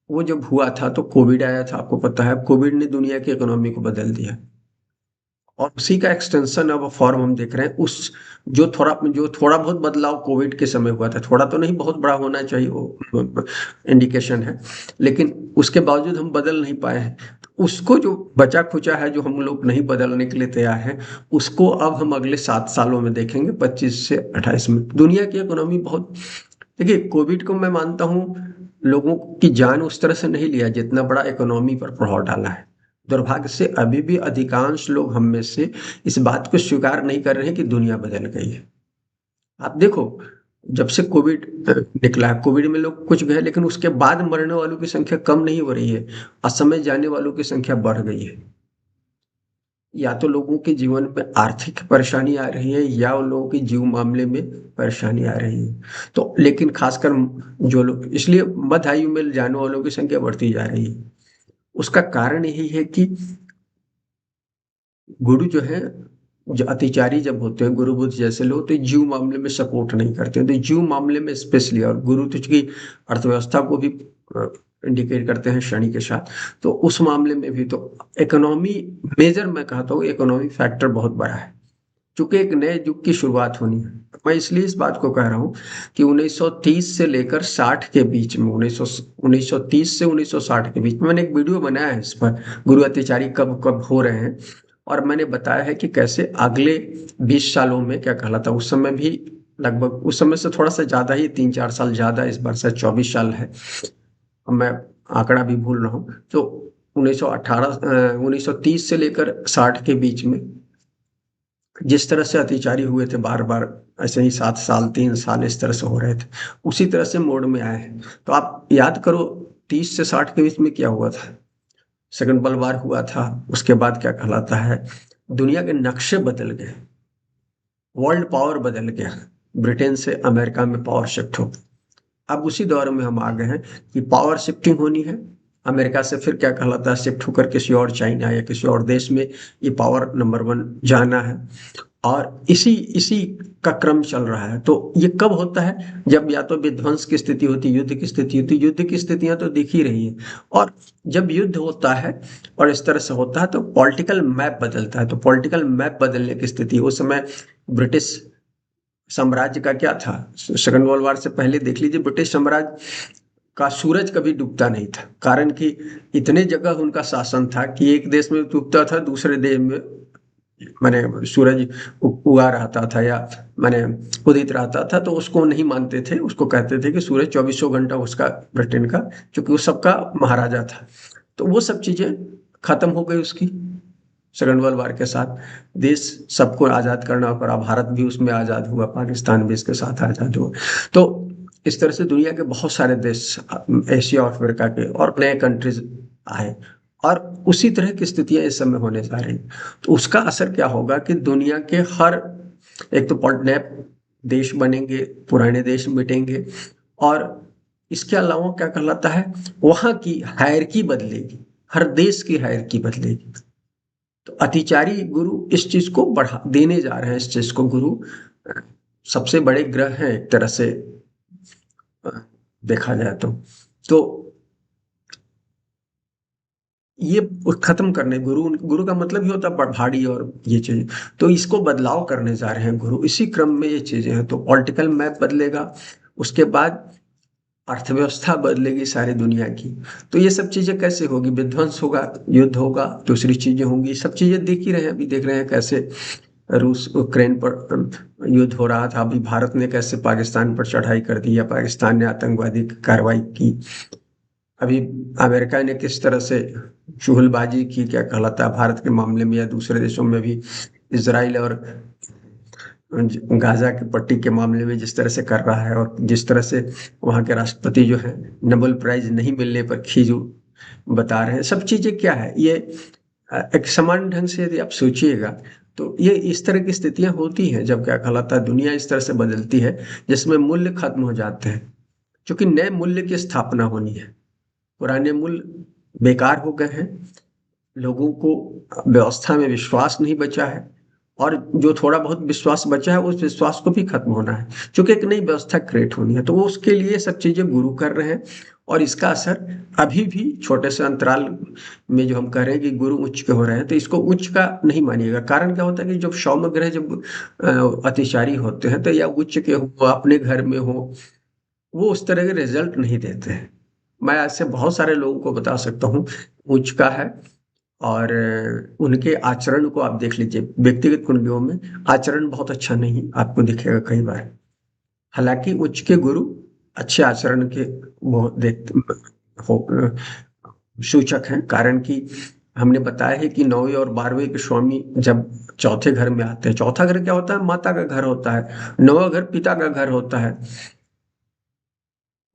वो जब हुआ था तो कोविड आया था, आपको पता है। कोविड ने दुनिया की इकोनॉमी को बदल दिया, और उसी का एक्सटेंशन अब फॉर्म हम देख रहे हैं। उस जो थोड़ा बहुत बदलाव कोविड के समय हुआ था, थोड़ा तो नहीं, बहुत बड़ा होना चाहिए, वो इंडिकेशन है, लेकिन उसके बावजूद हम बदल नहीं पाए हैं। उसको जो बचा खुचा है, जो हम लोग नहीं बदलने के लिए तैयार हैं, उसको अब हम अगले 7 सालों में देखेंगे, 25 से 28 में। दुनिया की इकोनॉमी बहुत, देखिए कोविड को मैं मानता हूँ लोगों की जान उस तरह से नहीं लिया जितना बड़ा इकोनॉमी पर प्रभाव डाला है। दुर्भाग्य से अभी भी अधिकांश लोग हम में से इस बात को स्वीकार नहीं कर रहे हैं कि दुनिया बदल गई है। आप देखो, जब से कोविड निकला है, कोविड में लोग कुछ गए, लेकिन उसके बाद मरने वालों की संख्या कम नहीं हो रही है, असमय जाने वालों की संख्या बढ़ गई है। या तो लोगों के जीवन में आर्थिक परेशानी आ रही है, या उन लोगों की जीव मामले में परेशानी आ रही है। तो लेकिन खासकर जो लोग, इसलिए मध्य आयु में जाने वालों की संख्या बढ़ती जा रही है। उसका कारण यही है कि गुरु जो है, जो अतिचारी जब होते हैं, गुरु बुध जैसे लोग, तो जीव मामले में सपोर्ट नहीं करते हैं। तो जीव मामले में स्पेशली, और गुरु तो चूंकि अर्थव्यवस्था को भी इंडिकेट करते हैं शनि के साथ, तो उस मामले में भी तो इकोनॉमी मेजर, मैं कहता हूँ इकोनॉमी फैक्टर बहुत बड़ा है, क्योंकि एक नए युग की शुरुआत होनी है। मैं इसलिए इस बात को कह रहा हूँ कि 1930 से लेकर 60 के बीच में, 1930 से 1960 के बीच में मैंने एक वीडियो बनाया है इस पर, गुरु अत्याचारी कब कब हो रहे हैं। और मैंने बताया है कि कैसे अगले 20 सालों में क्या कहलाता है, उस समय भी लगभग उस समय से थोड़ा सा ज़्यादा ही 3-4 साल ज़्यादा, इस बार शायद 24 साल है, अब मैं आंकड़ा भी भूल रहा हूँ। तो 1930 से लेकर 60 के बीच में जिस तरह से अत्याचारी हुए थे, बार बार ऐसे ही 7 साल 3 साल इस तरह से हो रहे थे, उसी तरह से मोड़ में आए हैं। तो आप याद करो 30 से 60 के बीच में क्या हुआ था। सेकंड वर्ल्ड वार हुआ था, उसके बाद क्या कहलाता है, दुनिया के नक्शे बदल गए, वर्ल्ड पावर बदल गया, ब्रिटेन से अमेरिका में पावर शिफ्ट हो। अब उसी दौर में हम आ गए हैं कि पावर शिफ्टिंग होनी है, अमेरिका से फिर क्या कहलाता है शिफ्ट होकर किसी और चाइना या किसी और देश में ये पावर नंबर 1 जाना है। और इसी इसी का क्रम चल रहा है। तो ये कब होता है, जब या तो विध्वंस की स्थिति होती, युद्ध की स्थिति होती, युद्ध की स्थितियां तो दिख ही रही हैं। और जब युद्ध होता है और इस तरह से होता है तो पॉलिटिकल मैप बदलता है। तो पॉलिटिकल मैप बदलने की स्थिति उस समय ब्रिटिश साम्राज्य का क्या था, सेकंड वर्ल्ड वार से पहले देख लीजिए, ब्रिटिश साम्राज्य का सूरज कभी डूबता नहीं था, कारण कि इतने जगह उनका शासन था कि एक देश में डूबता था, दूसरे देश में माने सूरज उगा रहता था या माने उदित रहता था, तो उसको नहीं मानते थे, उसको कहते थे कि सूरज 24 घंटा उसका ब्रिटेन का, क्योंकि वो सबका महाराजा था। तो वो सब चीजें खत्म हो गई उसकी सेकंड वर्ल्ड वार के साथ। देश सबको आज़ाद करना पड़ा, भारत भी उसमें आज़ाद हुआ, पाकिस्तान भी इसके साथ आज़ाद हुआ। तो इस तरह से दुनिया के बहुत सारे देश, एशिया और अफ्रीका के और नए कंट्रीज आए, और उसी तरह की स्थितियां इस समय होने जा रही हैं। तो उसका असर क्या होगा कि दुनिया के हर, एक तो नए देश बनेंगे, पुराने देश मिटेंगे, और इसके अलावा क्या कहलाता है, वहां की हायरकी बदलेगी, हर देश की हायरकी बदलेगी। तो अतिचारी गुरु इस चीज को बढ़ा देने जा रहे हैं, इस चीज को गुरु सबसे बड़े ग्रह हैं एक तरह से अ, देखा जाए तो ये खत्म करने, गुरु गुरु का मतलब ही होता है भाड़ी और ये चीज, तो इसको बदलाव करने जा रहे हैं गुरु, इसी क्रम में ये चीजें हैं। तो पॉलिटिकल मैप बदलेगा, उसके बाद अर्थव्यवस्था बदलेगी सारी दुनिया की। तो ये सब चीजें कैसे होगी, विध्वंस होगा, युद्ध होगा, दूसरी चीजें होंगी, सब चीजें देख ही रहे हैं, अभी देख रहे हैं कैसे रूस यूक्रेन पर युद्ध हो रहा था, अभी भारत ने कैसे पाकिस्तान पर चढ़ाई कर दी या पाकिस्तान ने आतंकवादी कार्रवाई की, अभी अमेरिका ने किस तरह से चुगलबाजी की क्या कहलाता है भारत के मामले में, या दूसरे देशों में भी इसराइल और गाजा की पट्टी के मामले में जिस तरह से कर रहा है, और जिस तरह से वहाँ के राष्ट्रपति जो है नोबेल प्राइज नहीं मिलने पर खीजू बता रहे हैं, सब चीजें क्या है ये, एक समान ढंग से यदि आप सोचिएगा तो ये इस तरह की स्थितियां होती हैं जब क्या कहलाता है दुनिया इस तरह से बदलती है, जिसमें मूल्य खत्म हो जाते हैं, क्योंकि नए मूल्य की स्थापना होनी है, पुराने मूल्य बेकार हो गए हैं, लोगों को व्यवस्था में विश्वास नहीं बचा है, और जो थोड़ा बहुत विश्वास बचा है उस विश्वास को भी खत्म होना है, क्योंकि एक नई व्यवस्था क्रिएट होनी है। तो वो उसके लिए सब चीजें गुरु कर रहे हैं, और इसका असर अभी भी छोटे से अंतराल में जो हम कह रहे हैं कि गुरु उच्च के हो रहे हैं, तो इसको उच्च का नहीं मानिएगा। कारण क्या होता है कि जब सौम्य ग्रह जब अतिचारी होते हैं तो या उच्च के हो अपने घर में हो, वो उस तरह के रिजल्ट नहीं देते हैं। मैं ऐसे बहुत सारे लोगों को बता सकता हूँ उच्च का है, और उनके आचरण को आप देख लीजिए, व्यक्तिगत कुंडलियों में आचरण बहुत अच्छा नहीं आपको दिखेगा कई बार, हालांकि उच्च के गुरु अच्छे आचरण के वो देखते हो सूचक हैं, कारण कि हमने बताया है कि 9वीं और 12वीं के स्वामी जब चौथे घर में आते हैं, चौथा घर क्या होता है, माता का घर होता है, 9वां घर पिता का घर होता है,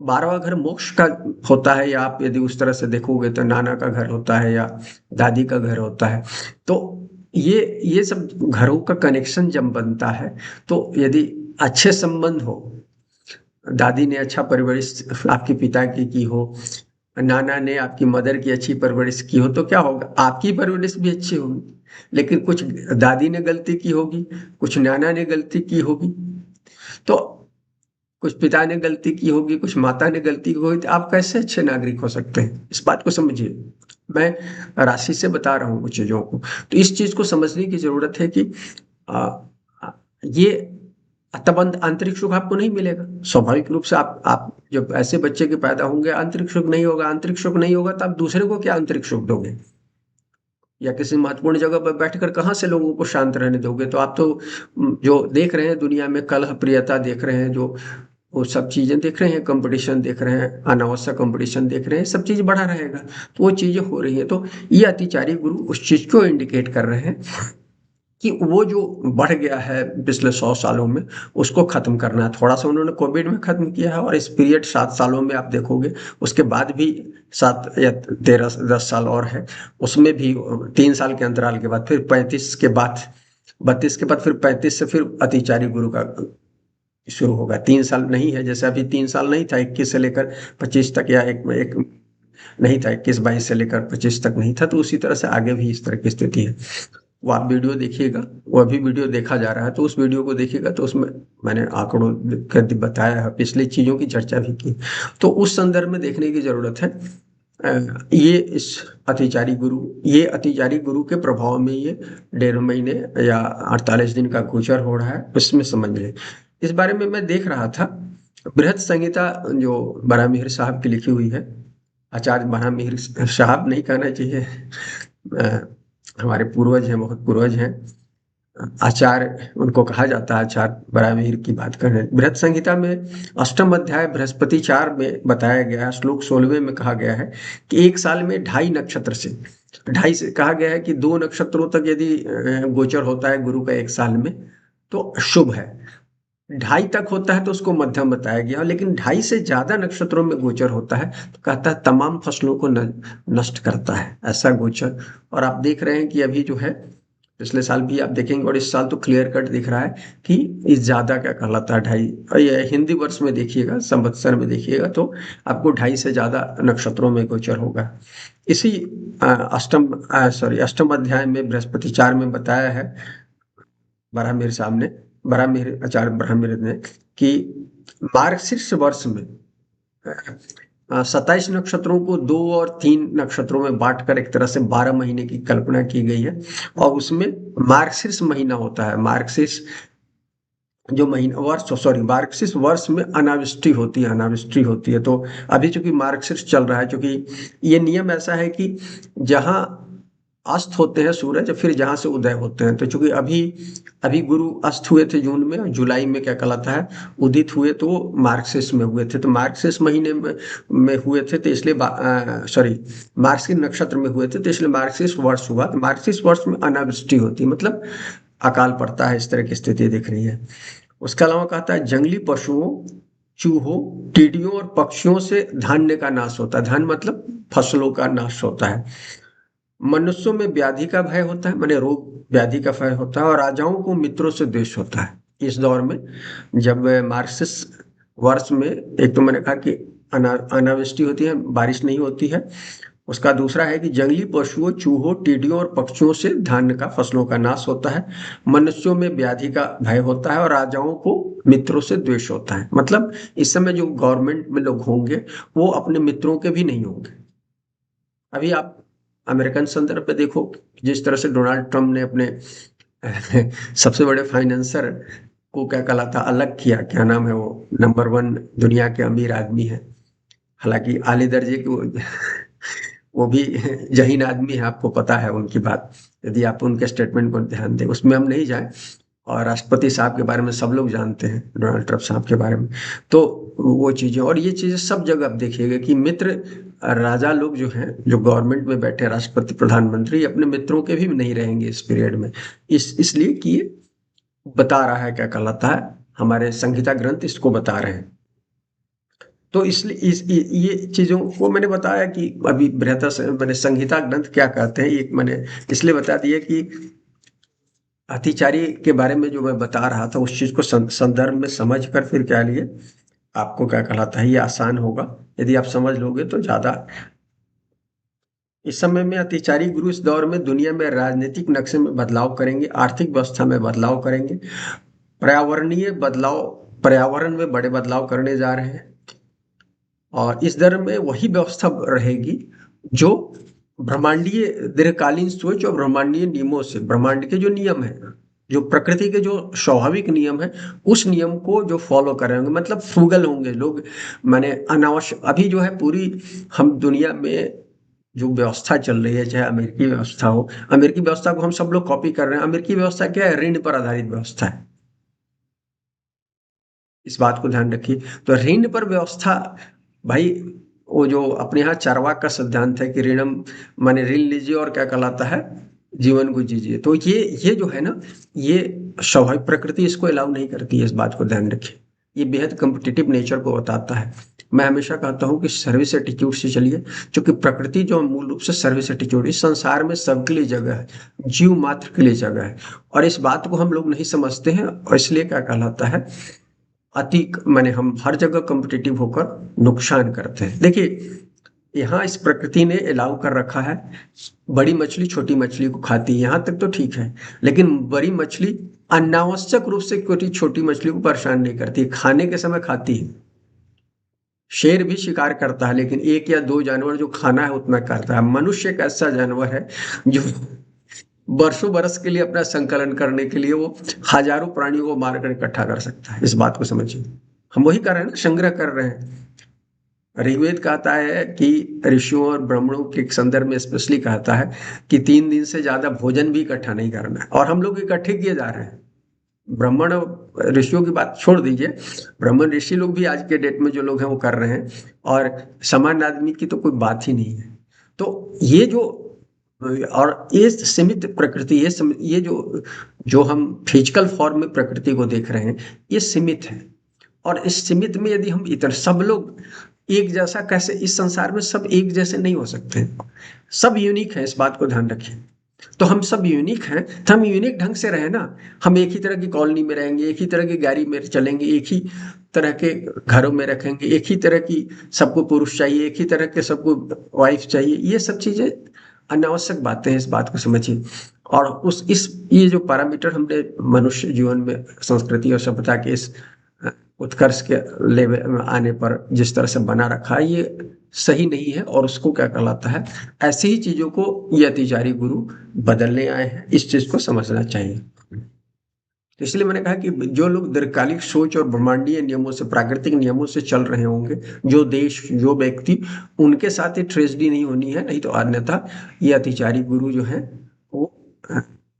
12वां घर मोक्ष का होता है, या आप यदि उस तरह से देखोगे तो नाना का घर होता है या दादी का घर होता है। तो ये सब घरों का कनेक्शन जब बनता है, तो यदि अच्छे संबंध हो, दादी ने अच्छा परवरिश आपके पिता की हो, नाना ने आपकी मदर की अच्छी परवरिश की हो, तो क्या होगा, आपकी परवरिश भी अच्छी होगी। लेकिन कुछ दादी ने गलती की होगी, कुछ नाना ने गलती की होगी, तो कुछ पिता ने गलती की होगी, कुछ माता ने गलती की होगी, तो आप कैसे अच्छे नागरिक हो सकते हैं, इस बात को समझिए। मैं राशि से बता रहा हूँ चीजों को, तो इस चीज को समझने की जरूरत है कि आ, आ, ये तब आंतरिक सुख आपको नहीं मिलेगा। स्वाभाविक रूप से आप जब ऐसे बच्चे के पैदा होंगे, आंतरिक सुख नहीं होगा, आंतरिक सुख नहीं होगा तो आप दूसरे को क्या आंतरिक सुख दोगे। या किसी महत्वपूर्ण जगह पर बैठकर कहाँ से लोगों को शांत रहने दोगे? तो आप तो जो देख रहे हैं दुनिया में कलह प्रियता देख रहे हैं, जो वो सब चीज़ें देख रहे हैं, कंपटीशन देख रहे हैं, अनावश्यक कंपटीशन देख रहे हैं, सब चीज़ बढ़ा रहेगा। तो वो चीज़ें हो रही हैं। तो ये अतिचारी गुरु उस चीज़ को इंडिकेट कर रहे हैं कि वो जो बढ़ गया है पिछले 100 सालों में, उसको खत्म करना है। थोड़ा-सा उन्होंने कोविड में खत्म किया है और इस पीरियड 7 सालों में आप देखोगे, उसके बाद भी 7 या 13 10 साल और है। उसमें भी 3 साल के अंतराल के बाद फिर 35 के बाद 32 के बाद फिर 35 से फिर अतिचारी गुरु का शुरू होगा। 3 साल नहीं है, जैसे अभी 3 साल नहीं था, 21 से लेकर 25 तक, या एक एक नहीं था, 21-22 से लेकर 25 तक नहीं था, तो उसी तरह से आगे भी इस तरह की स्थिति है। वो आप वीडियो देखिएगा, वो अभी वीडियो देखा जा रहा है, तो उस वीडियो को देखिएगा तो उसमें मैंने आंकड़ों बताया है, पिछली चीज़ों की चर्चा भी की। तो उस संदर्भ में देखने की ज़रूरत है। ये इस ये अतिचारी गुरु के प्रभाव में ये 1.5 महीने या 48 दिन का गोचर हो रहा है, उसमें समझ लें। इस बारे में मैं देख रहा था, बृहत संहिता जो बरामिहिर साहब की लिखी हुई है, आचार्य बरामिहिर साहब नहीं कहना चाहिए, हमारे पूर्वज हैं, बहुत पूर्वज हैं, आचार्य उनको कहा जाता है। आचार्य बरामिहिर की बात कर रहे हैं। बृहत संहिता में अष्टम अध्याय बृहस्पति 4 में बताया गया है, श्लोक 16वें में कहा गया है कि एक साल में 2.5 नक्षत्र से, 2.5 से कहा गया है कि 2 नक्षत्रों तक यदि गोचर होता है गुरु का एक साल में तो शुभ है। 2.5 तक होता है तो उसको मध्यम बताया गया, लेकिन 2.5 से ज्यादा नक्षत्रों में गोचर होता है तो कहता है तमाम फसलों को नष्ट करता है, ऐसा गोचर। और आप देख रहे हैं कि अभी जो है, पिछले साल भी आप देखेंगे और इस साल तो क्लियर कट दिख रहा है कि इस ज्यादा क्या कहलाता है 2.5, और ये हिंदी वर्ष में देखिएगा, संवत्सर में देखिएगा तो आपको 2.5 से ज्यादा नक्षत्रों में गोचर होगा। इसी अष्टम अध्याय में बृहस्पति 4 में बताया है बराहमिर साहब ने, बराहमिर आचार्य बराहमिर ने, कि मार्गशीर्ष वर्ष में 27 नक्षत्रों को 2 और 3 नक्षत्रों में बांटकर एक तरह से 12 महीने की कल्पना की गई है। और उसमें मार्गशीर्ष महीना होता है, मार्गशीर्ष जो महीना मार्गशीर्ष वर्ष में अनावृष्टि होती है, अनावृष्टि होती है। तो अभी चूंकि मार्गशीर्ष चल रहा है, चूंकि ये नियम ऐसा है कि जहां अस्त होते हैं सूरज, फिर जहां से उदय होते हैं, तो चूंकि अभी अभी गुरु अस्त हुए थे जून में, जुलाई में क्या कहलाता है उदित हुए, तो वो मार्गशीर्ष में हुए थे, तो मार्गशीर्ष महीने में हुए थे, तो इसलिए मार्गशीर्ष नक्षत्र में हुए थे, तो इसलिए मार्गशीर्ष वर्ष हुआ। तो मार्गशीर्ष वर्ष में अनावृष्टि होती है, मतलब अकाल पड़ता है, इस तरह की स्थिति दिख रही है। उसके अलावा कहता है जंगली पशुओं, चूहों, टिड्डियों और पक्षियों से धान्य का नाश होता है। धान मतलब फसलों का नाश होता है। मनुष्यों में व्याधि का भय होता है, माने रोग व्याधि का भय होता है, और राजाओं को मित्रों से द्वेष होता है। इस दौर में जब मार्क्सिस वर्ष में, एक तो मैंने कहा कि अनावृष्टि होती है, बारिश नहीं होती है। उसका दूसरा है कि जंगली पशुओं, चूहों, टिड्डियों और पक्षियों से धान्य का, फसलों का नाश होता है। मनुष्यों में व्याधि का भय होता है और राजाओं को मित्रों से द्वेष होता है। मतलब इस समय जो गवर्नमेंट में लोग होंगे वो अपने मित्रों के भी नहीं होंगे। अभी आप अमेरिकन संदर्भ पे देखो, जिस तरह से डोनाल्ड ट्रंप ने अपने सबसे बड़े फाइनेंसर को क्या कहा था, अलग किया, क्या नाम है वो, नंबर 1 दुनिया के अमीर आदमी है, हालांकि आले दर्जे के वो भी जहीन आदमी है, आपको पता है उनकी बात, यदि आप उनके स्टेटमेंट को ध्यान दें, उसमें हम नहीं जाए। और राष्ट्रपति साहब के बारे में सब लोग जानते हैं, डोनाल्ड ट्रंप साहब के बारे में। तो वो चीजें, और ये चीजें सब जगह आप देखिएगा कि मित्र राजा लोग जो हैं, जो गवर्नमेंट में बैठे राष्ट्रपति प्रधानमंत्री, अपने मित्रों के भी नहीं रहेंगे इस पीरियड में। इसलिए कि ये बता रहा है, क्या कहलाता है, हमारे संहिता ग्रंथ इसको बता रहे हैं। तो इसलिए ये चीजों को मैंने बताया कि अभी मैंने संहिता ग्रंथ क्या कहते हैं, एक मैंने इसलिए बता दिया कि अतिचारी के बारे में जो मैं बता रहा था, उस चीज को संदर्भ में समझ कर फिर क्या लिए आपको क्या कहलाता है, ये आसान होगा यदि आप समझ लोगे तो ज्यादा। इस समय में अतिचारी गुरु इस दौर में दुनिया में राजनीतिक नक्शे में बदलाव करेंगे, आर्थिक व्यवस्था में बदलाव करेंगे, पर्यावरणीय बदलाव, पर्यावरण में बड़े बदलाव करने जा रहे हैं। और इस दर में वही व्यवस्था रहेगी जो ब्रह्मांडीय दीर्घकालीन सोच और ब्रह्मांडीय नियमों से, ब्रह्मांड के जो नियम है, जो प्रकृति के जो स्वाभाविक नियम है, उस नियम को जो फॉलो कर रहे होंगे, मतलब फ्रूगल होंगे लोग, माने अनावश्यक। अभी जो है पूरी हम दुनिया में जो व्यवस्था चल रही है, चाहे अमेरिकी व्यवस्था हो, अमेरिकी व्यवस्था को हम सब लोग कॉपी कर रहे हैं। अमेरिकी व्यवस्था क्या है? ऋण पर आधारित व्यवस्था है। इस बात को ध्यान रखिए। तो ऋण पर व्यवस्था, भाई वो जो अपने यहाँ चार्वाक का सिद्धांत है कि ऋणम माने ऋण लीजिए और क्या कहलाता है, जीवन को जीजिए। तो ये जो है ना, ये स्वाभाविक प्रकृति इसको अलाउ नहीं करती है। इस बात को ध्यान रखिए। ये बेहद कम्पिटिटिव नेचर को बताता है। मैं हमेशा कहता हूँ कि सर्विस एटीट्यूड से चलिए, क्योंकि प्रकृति जो मूल रूप से सर्विस एटीट्यूड, इस संसार में सबके लिए जगह है, जीव मात्र के लिए जगह है। और इस बात को हम लोग नहीं समझते हैं, और इसलिए क्या कहलाता है, अति माने हम हर जगह कॉम्पिटिटिव होकर नुकसान करते हैं। देखिए, यहाँ इस प्रकृति ने अलाउ कर रखा है, बड़ी मछली छोटी मछली को खाती है, यहाँ तक तो ठीक है। लेकिन बड़ी मछली अनावश्यक रूप से छोटी छोटी मछली को परेशान नहीं करती, खाने के समय खाती है। शेर भी शिकार करता है, लेकिन एक या दो जानवर जो खाना है उतना करता है। मनुष्य एक ऐसा जानवर है जो बरसों बरस के लिए अपना संकलन करने के लिए वो हजारों प्राणियों को मारकर इकट्ठा कर सकता है। इस बात को समझिए। हम वही कर रहे हैं ना, संग्रह कर रहे हैं। ऋग्वेद कहता है कि ऋषियों और ब्राह्मणों के संदर्भ में स्पेशली कहता है कि 3 दिन से ज्यादा भोजन भी इकट्ठा नहीं करना है, और हम लोग इकट्ठे किए जा रहे हैं। ब्राह्मण ऋषियों की बात छोड़ दीजिए, ब्राह्मण ऋषि लोग भी आज के डेट में जो लोग हैं वो कर रहे हैं, और सामान्य आदमी की तो कोई बात ही नहीं है। तो ये जो, और ये सीमित प्रकृति, ये जो जो हम फिजिकल फॉर्म में प्रकृति को देख रहे हैं, ये सीमित है। और इस सीमित में यदि हम इतने सब लोग एक जैसा कैसे, इस संसार में सब एक जैसे नहीं हो सकते, सब यूनिक है। इस बात को ध्यान रखें। तो हम सब यूनिक हैं, तो हम यूनिक ढंग से रहे ना। हम एक ही तरह की कॉलोनी में रहेंगे, एक ही तरह की गाड़ी में चलेंगे, एक ही तरह के घरों में रखेंगे, एक ही तरह की सबको पुरुष चाहिए, एक ही तरह के सबको वाइफ चाहिए। ये सब चीजें अनावश्यक बातें हैं। इस बात को समझिए। और उस इस ये जो पैरामीटर हमने मनुष्य जीवन में संस्कृति और सभ्यता के इस उत्कर्ष के लेवल में आने पर जिस तरह से बना रखा है, ये सही नहीं है। और उसको क्या कहलाता है, ऐसी ही चीजों को ये अतिचारी गुरु बदलने आए हैं। इस चीज को समझना चाहिए। तो इसलिए मैंने कहा कि जो लोग दीर्घकालिक सोच और ब्रह्मांडीय नियमों से, प्राकृतिक नियमों से चल रहे होंगे, जो देश, जो व्यक्ति, उनके साथ ये ट्रेजेडी नहीं होनी है। नहीं तो अन्यथा ये अतिचारी गुरु जो है वो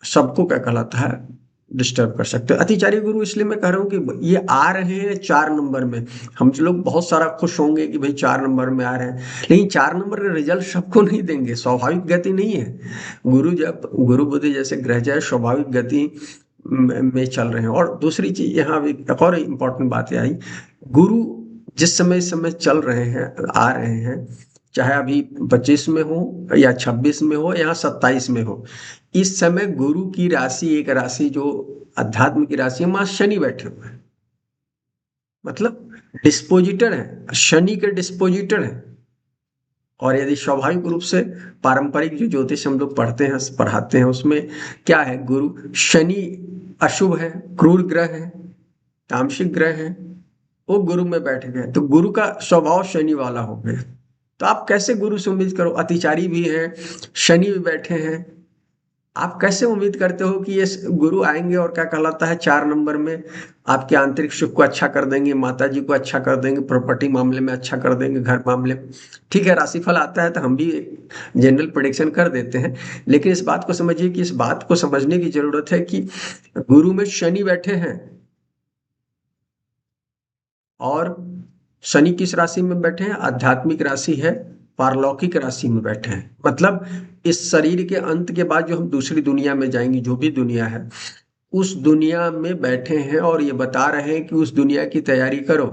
सबको क्या कहलाता है, डिस्टर्ब कर सकते हैं। अतिचारी गुरु इसलिए मैं कह रहा हूँ कि ये आ रहे हैं 4 नंबर में। हम लोग बहुत सारा खुश होंगे कि भाई 4 नंबर में आ रहे हैं, लेकिन 4 नंबर का रिजल्ट सबको नहीं देंगे। स्वाभाविक गति नहीं है। गुरु जब गुरु बुध जैसे ग्रह जाए, स्वाभाविक गति में चल रहे हैं। और दूसरी चीज यहाँ भी एक और इम्पोर्टेंट बात आई, गुरु जिस समय इस समय चल रहे हैं, आ रहे हैं, चाहे अभी 25 में हो या 26 में हो या 27 में हो, इस समय गुरु की राशि, एक राशि जो अध्यात्म की राशि है, मां शनि बैठे हुए हैं। मतलब डिस्पोजिटर है, शनि के डिस्पोजिटर है। और यदि स्वाभाविक रूप से पारंपरिक जो ज्योतिष हम लोग पढ़ते हैं, पढ़ाते हैं, उसमें क्या है, गुरु शनि अशुभ है, क्रूर ग्रह है, तामसिक ग्रह है, वो गुरु में बैठ गए, तो गुरु का स्वभाव शनि वाला हो गया। तो आप कैसे गुरु से उम्मीद करो, अतिचारी भी है, शनि भी बैठे हैं, आप कैसे उम्मीद करते हो कि ये गुरु आएंगे और क्या कहलाता है 4 नंबर में आपके आंतरिक सुख को अच्छा कर देंगे, माता जी को अच्छा कर देंगे, प्रॉपर्टी मामले में अच्छा कर देंगे, घर मामले में। ठीक है, राशिफल आता है तो हम भी जनरल प्रेडिक्शन कर देते हैं, लेकिन इस बात को समझिए कि इस बात को समझने की जरूरत है कि गुरु में शनि बैठे हैं, और शनि किस राशि में बैठे हैं, आध्यात्मिक राशि है, पारलौकिक राशि में बैठे हैं। मतलब इस शरीर के अंत के बाद जो हम दूसरी दुनिया में जाएंगे, जो भी दुनिया है, उस दुनिया में बैठे हैं, और ये बता रहे हैं कि उस दुनिया की तैयारी करो।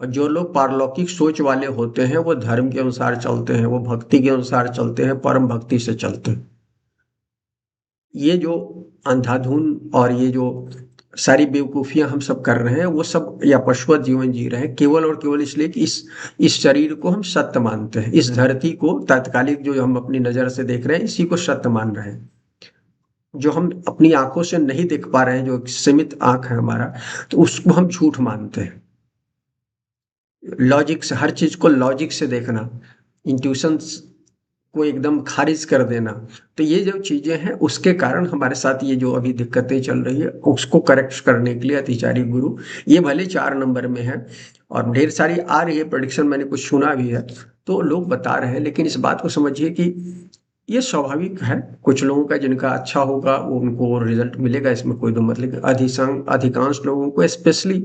और जो लोग पारलौकिक सोच वाले होते हैं, वो धर्म के अनुसार चलते हैं, वो भक्ति के अनुसार चलते हैं, परम भक्ति से चलते हैं। ये जो अंधाधुन और ये जो सारी बेवकूफियां हम सब कर रहे हैं, वो सब या पशुवत जीवन जी रहे हैं, केवल और केवल इसलिए कि इस शरीर को हम सत्य मानते हैं, इस धरती को तात्कालिक जो हम अपनी नजर से देख रहे हैं, इसी को सत्य मान रहे हैं। जो हम अपनी आंखों से नहीं देख पा रहे हैं, जो एक सीमित आंख है हमारा, तो उसको हम झूठ मानते हैं। लॉजिक से, हर चीज को लॉजिक से देखना, इंट्यूशन को एकदम खारिज कर देना, तो ये जो चीजें हैं उसके कारण हमारे साथ ये जो अभी दिक्कतें चल रही है, उसको करेक्ट करने के लिए अतिचारी गुरु ये भले 4 नंबर में है, और ढेर सारी आ रही है प्रेडिक्शन, मैंने कुछ सुना भी है। तो लोग बता रहे हैं, लेकिन इस बात को समझिए कि ये स्वाभाविक है। कुछ लोगों का जिनका अच्छा होगा वो उनको रिजल्ट मिलेगा, इसमें कोई दो मत, लेकिन अधिकांश लोगों को, स्पेशली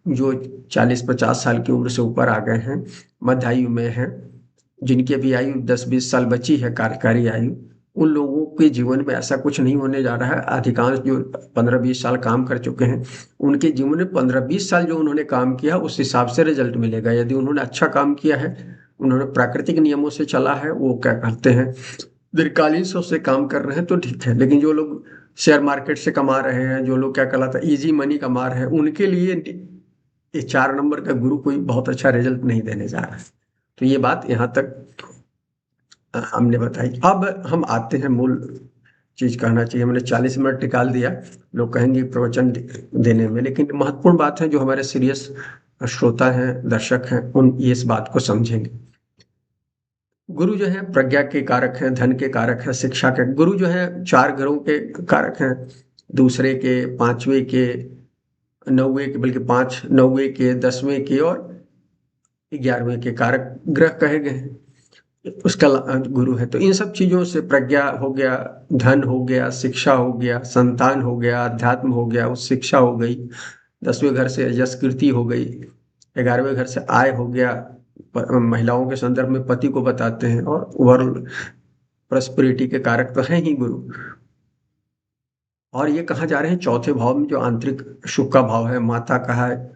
जो 40-50 साल की उम्र से ऊपर आ गए हैं, मध्य आयु में हैं, जिनकी अभी आयु 10-20 साल बची है कार्यकारी आयु, उन लोगों के जीवन में ऐसा कुछ नहीं होने जा रहा है। अधिकांश जो 15-20 साल काम कर चुके हैं, उनके जीवन में 15-20 साल जो उन्होंने काम किया उस हिसाब से रिजल्ट मिलेगा। यदि उन्होंने अच्छा काम किया है, उन्होंने प्राकृतिक नियमों से चला है, वो क्या कहते हैं दीर्घकालीन से उससे काम कर रहे हैं, तो ठीक है। लेकिन जो लोग शेयर मार्केट से कमा रहे हैं, जो लोग क्या कहलाता है इजी मनी कमा रहे हैं, उनके लिए ये 4 नंबर का गुरु कोई बहुत अच्छा रिजल्ट नहीं देने जा रहा है। तो ये बात यहाँ तक हमने बताई। अब हम आते हैं मूल चीज, कहना चाहिए मैंने 40 मिनट निकाल दिया, लोग कहेंगे प्रवचन देने में, लेकिन महत्वपूर्ण बात है जो हमारे सीरियस श्रोता हैं, दर्शक हैं, उन ये इस बात को समझेंगे। गुरु जो है प्रज्ञा के कारक हैं, धन के कारक हैं, शिक्षा के। गुरु जो है 4 घरों के कारक हैं, दूसरे के, पांचवें के, नौवे के, बल्कि 5 नौवे के, 10वें के और 11वें के कारक ग्रह कहे गए हैं, उसका गुरु है। तो इन सब चीजों से प्रज्ञा हो गया, धन हो गया, शिक्षा हो गया, संतान हो गया, अध्यात्म हो गया, उस शिक्षा हो गई, 10वें घर से यश कीर्ति हो गई, 11वें घर से आय हो गया, महिलाओं के संदर्भ में पति को बताते हैं, और ओवरऑल प्रॉस्पेरिटी के कारक तो हैं ही गुरु। और ये कहा जा रहे हैं चौथे भाव में, जो आंतरिक सुख का भाव है, माता का है,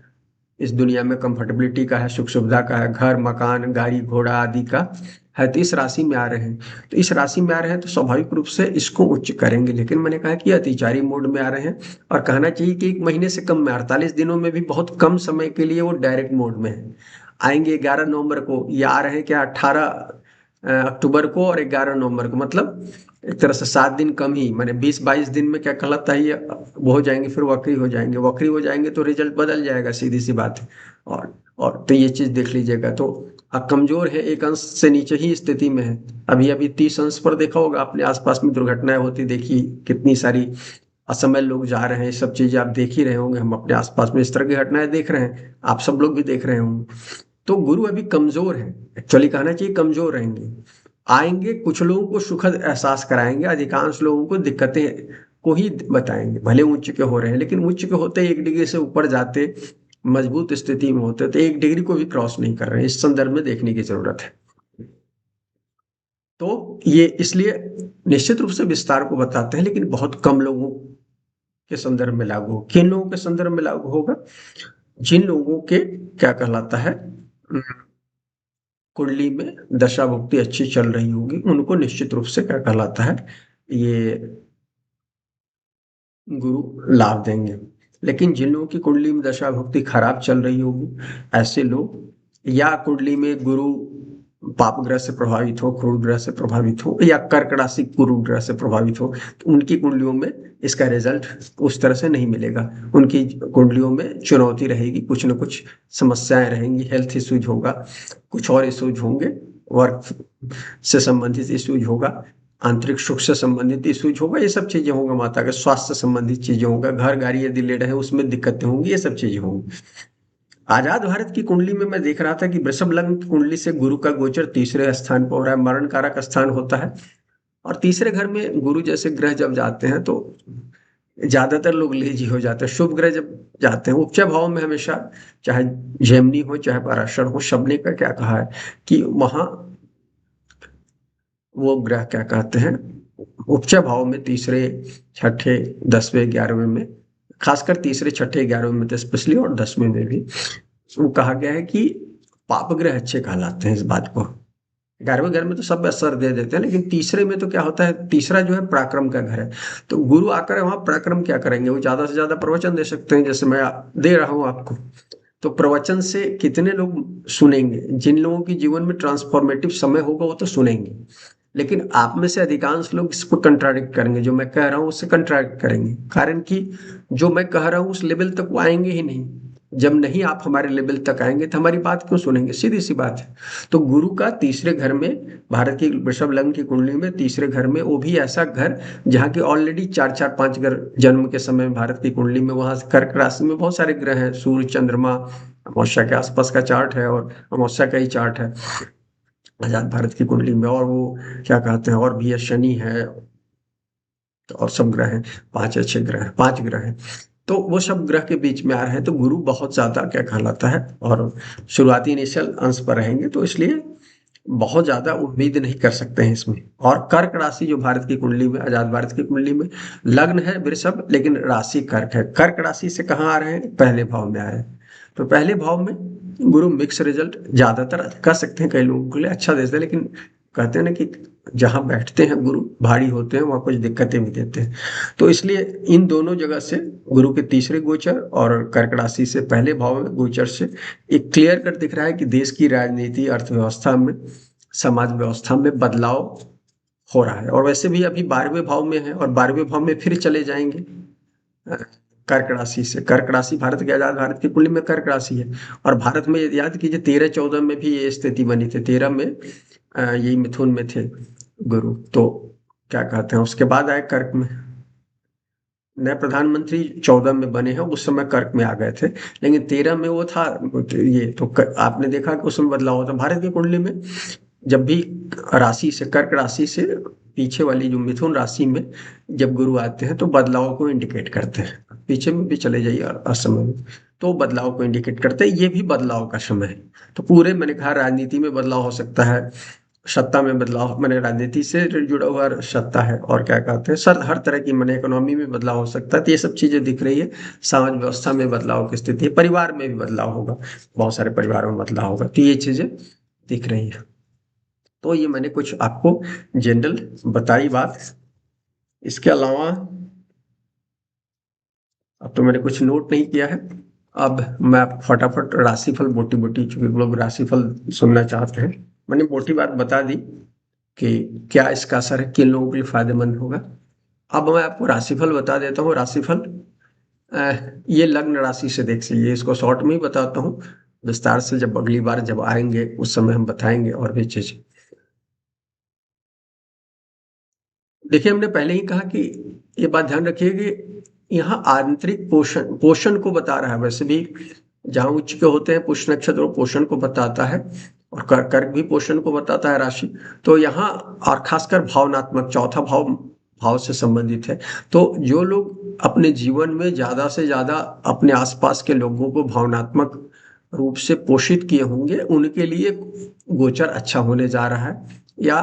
इस दुनिया में कंफर्टेबिलिटी का है, सुख सुविधा का है, घर मकान गाड़ी घोड़ा आदि का है, तो इस राशि में आ रहे हैं। तो इस राशि में आ रहे हैं तो स्वाभाविक रूप से इसको उच्च करेंगे। लेकिन मैंने कहा कि अतिचारी मोड में आ रहे हैं, और कहना चाहिए कि 1 महीने से कम में, 48 दिनों में भी बहुत कम समय के लिए वो डायरेक्ट मोड में है। आएंगे 11 नवंबर को, ये आ रहे हैं क्या 18 अक्टूबर को और 11 नवंबर को, मतलब एक तरह से 7 दिन कम ही, माने 20-22 दिन में क्या कहलाता है ये वो हो जाएंगे, फिर वक्री हो जाएंगे। वक्री हो जाएंगे तो रिजल्ट बदल जाएगा, सीधी सी बात है। और तो ये चीज देख लीजिएगा। तो कमजोर है, 1 अंश से नीचे ही स्थिति में है। अभी अभी 30 अंश पर देखा होगा अपने आसपास में दुर्घटनाएं होती देखी, कितनी सारी असमय लोग जा रहे हैं, ये सब चीजें आप देख ही रहे होंगे। हम अपने आसपास में इस तरह की घटनाएं देख रहे हैं, आप सब लोग भी देख रहे होंगे। तो गुरु अभी कमजोर है, एक्चुअली कहना चाहिए कमजोर रहेंगे। आएंगे, कुछ लोगों को सुखद एहसास कराएंगे, अधिकांश लोगों को दिक्कतें को ही बताएंगे। भले उच्च के हो रहे हैं, लेकिन उच्च के होते 1 डिग्री से ऊपर जाते, मजबूत स्थिति में होते, तो 1 डिग्री को भी क्रॉस नहीं कर रहे हैं। इस संदर्भ में देखने की जरूरत है। तो ये इसलिए निश्चित रूप से विस्तार को बताते हैं, लेकिन बहुत कम लोगों के संदर्भ में लागू हो। किन लोगों के संदर्भ में लागू होगा? जिन लोगों के क्या कहलाता है कुंडली में दशा भुक्ति अच्छी चल रही होगी, उनको निश्चित रूप से क्या कहलाता है ये गुरु लाभ देंगे। लेकिन जिन लोगों की कुंडली में दशा भुक्ति खराब चल रही होगी, ऐसे लोग, या कुंडली में गुरु पाप ग्रह से प्रभावित हो, क्रूर ग्रह से प्रभावित हो, या कर्क राशि क्रूर ग्रह से प्रभावित हो, तो उनकी कुंडलियों में इसका रिजल्ट उस तरह से नहीं मिलेगा। उनकी कुंडलियों में चुनौती रहेगी, कुछ न कुछ समस्याएं रहेंगी, हेल्थ इश्यूज होगा, कुछ और इश्यूज होंगे, वर्क से संबंधित इश्यूज होगा, आंतरिक सुख से संबंधित इश्यूज होगा, ये सब चीजें होंगी। माता के स्वास्थ्य से संबंधित चीजें होगा, घर गाड़ी यदि ले रहे हैं उसमें दिक्कतें होंगी, ये सब चीजें होंगी। आजाद भारत की कुंडली में मैं देख रहा था कि वृषभ लग्न की कुंडली से गुरु का गोचर तीसरे स्थान पर हो रहा है, मरण कारक स्थान होता है। और तीसरे घर में गुरु जैसे ग्रह जब जाते हैं तो ज्यादातर लोग लेजी हो जाते हैं। शुभ ग्रह जब जाते हैं उच्च भाव में, हमेशा चाहे जेमिनी हो चाहे पराशर हो, सबने का क्या कहा है कि वहां वो ग्रह क्या कहते हैं उच्च भाव में, तीसरे छठे 10वें 11वें में, खासकर तीसरे छठे 11वें में तो स्पेशली, और 10वें में भी वो कहा गया है कि पाप ग्रह अच्छे कहलाते हैं। इस बात को 11वें घर में तो सब असर दे देते हैं, लेकिन तीसरे में तो क्या होता है, तीसरा जो है पराक्रम का घर है। तो गुरु आकर वहां पराक्रम क्या करेंगे, वो ज्यादा से ज्यादा प्रवचन दे सकते हैं, जैसे मैं दे रहा हूं आपको। तो प्रवचन से कितने लोग सुनेंगे? जिन लोगों के जीवन में ट्रांसफॉर्मेटिव समय होगा वो तो सुनेंगे, लेकिन आप में से अधिकांश लोग इसको कंट्राडिक्ट करेंगे, जो मैं कह रहा हूं उससे कंट्राडिक्ट करेंगे। कारण कि जो मैं कह रहा हूं उस लेवल तक वो आएंगे ही नहीं। जब नहीं आप हमारे लेवल तक आएंगे तो हमारी बात क्यों सुनेंगे? सीधी सी बात है। तो गुरु का तीसरे घर में, भारत की वृषभ लग्न की कुंडली में तीसरे घर में, वो भी ऐसा घर जहाँ की ऑलरेडी 4-4-5 घर जन्म के समय भारत की कुंडली में, वहां कर्क राशि में बहुत सारे ग्रह हैं, सूर्य चंद्रमा, अमावस्या के आसपास का चार्ट है और अमावस्या का ही चार्ट है। आजाद भारत की कुंडली में। और वो क्या कहते हैं, और भी है, शनि है और सब ग्रह हैं, 5 या 6 ग्रह हैं, 5 ग्रह हैं। तो वो सब ग्रह के बीच में आ रहे हैं, तो गुरु बहुत ज़्यादा क्या कहलाता है, और शुरुआती इनिशियल अंश पर रहेंगे, तो इसलिए बहुत ज़्यादा उम्मीद नहीं कर सकते हैं इसमें। और कर्क राशि जो भारत की कुंडली में, आजाद भारत की कुंडली में लग्न है वृषभ, लेकिन राशि कर्क है। कर्क राशि से कहाँ आ रहे हैं, पहले भाव में आ रहे हैं। तो पहले भाव में गुरु मिक्स रिजल्ट ज़्यादातर कह सकते हैं, कई लोगों के लिए अच्छा देते हैं, लेकिन कहते हैं ना कि जहाँ बैठते हैं गुरु भारी होते हैं, वहाँ कुछ दिक्कतें भी देते हैं। तो इसलिए इन दोनों जगह से, गुरु के तीसरे गोचर और कर्क राशि से पहले भाव में गोचर से एक क्लियर कट दिख रहा है कि देश की राजनीति, अर्थव्यवस्था में, समाज व्यवस्था में बदलाव हो रहा है। और वैसे भी अभी 12वें भाव में है, और 12वें भाव में फिर चले जाएंगे कर्क राशि से। कर्क राशि भारत के, आजाद भारत की कुंडली में कर्क राशि है। और भारत में याद कीजिए 13-14 में भी ये स्थिति बनी थी, 13 में यही मिथुन में थे गुरु। तो क्या कहते हैं, उसके बाद आए कर्क में। नए प्रधानमंत्री 14 में बने हैं, उस समय कर्क में आ गए थे, लेकिन 13 में वो था ये। तो आपने देखा कि उस समय बदलाव होता भारत की कुंडली में। जब भी राशि से, कर्क राशि से पीछे वाली जो मिथुन राशि में जब गुरु आते हैं, तो बदलाव को इंडिकेट करते हैं। पीछे में भी चले जाइए असमय में, तो बदलाव को इंडिकेट करते हैं, ये भी बदलाव का समय है। तो पूरे, मैंने कहा, राजनीति में बदलाव हो सकता है, सत्ता में बदलाव, मैंने राजनीति से जुड़ा हुआ सत्ता है, और क्या कहते हैं सर, हर तरह की, मैंने इकोनॉमी में बदलाव हो सकता है। तो ये सब चीजें दिख रही है। समाज व्यवस्था में बदलाव की स्थिति है, परिवार में भी बदलाव होगा, बहुत सारे परिवारों में बदलाव होगा, तो ये चीजें दिख रही है। तो ये मैंने कुछ आपको जनरल बताई बात। इसके अलावा अब तो मैंने कुछ नोट नहीं किया है। अब मैं आपको फटाफट राशिफल, मोटी मोटी, चूंकि लोग राशिफल सुनना चाहते हैं, मैंने मोटी बात बता दी कि क्या इसका असर है, किन लोगों के लिए फायदेमंद होगा। अब मैं आपको राशिफल बता देता हूँ। राशिफल ये लग्न राशि से देख लीजिए, इसको शॉर्ट में ही बताता हूँ, विस्तार से जब अगली बार जब आएंगे उस समय हम बताएंगे और भी चीज। देखिए, हमने पहले ही कहा कि ये बात ध्यान रखिए कि यहाँ आंतरिक पोषण, पोषण को बता रहा है। वैसे भी जहाँ उच्च के होते हैं पुष्य नक्षत्र, वो पोषण को बताता है, और कर्क भी पोषण को बताता है राशि। तो यहाँ, और खासकर भावनात्मक, चौथा भाव भाव से संबंधित है। तो जो लोग अपने जीवन में ज्यादा से ज्यादा अपने आसपास के लोगों को भावनात्मक रूप से पोषित किए होंगे, उनके लिए गोचर अच्छा होने जा रहा है, या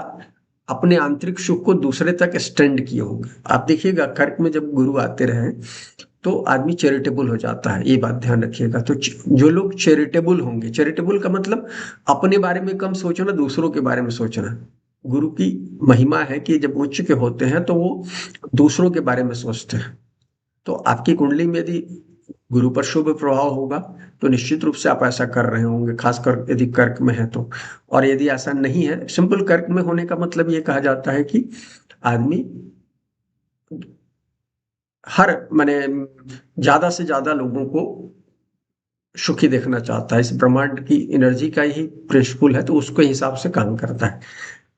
अपने आंतरिक सुख को दूसरे तक एक्सटेंड किए होंगे। आप देखिएगा कर्क में जब गुरु आते रहे, तो आदमी चैरिटेबल हो जाता है, ये बात ध्यान रखिएगा। तो जो लोग चैरिटेबल होंगे, चैरिटेबल का मतलब अपने बारे में कम सोचना, दूसरों के बारे में सोचना। गुरु की महिमा है कि जब उच्च के होते हैं तो वो दूसरों के बारे में सोचते हैं। तो आपकी कुंडली में यदि गुरु पर शुभ प्रभाव होगा, तो निश्चित रूप से आप ऐसा कर रहे होंगे, खासकर यदि कर्क में है तो। और यदि ऐसा नहीं है, सिंपल कर्क में होने का मतलब ये कहा जाता है कि आदमी हर, माने, ज्यादा से ज्यादा लोगों को सुखी देखना चाहता है। इस ब्रह्मांड की एनर्जी का यही प्रिंसिपल है, तो उसके हिसाब से काम करता है।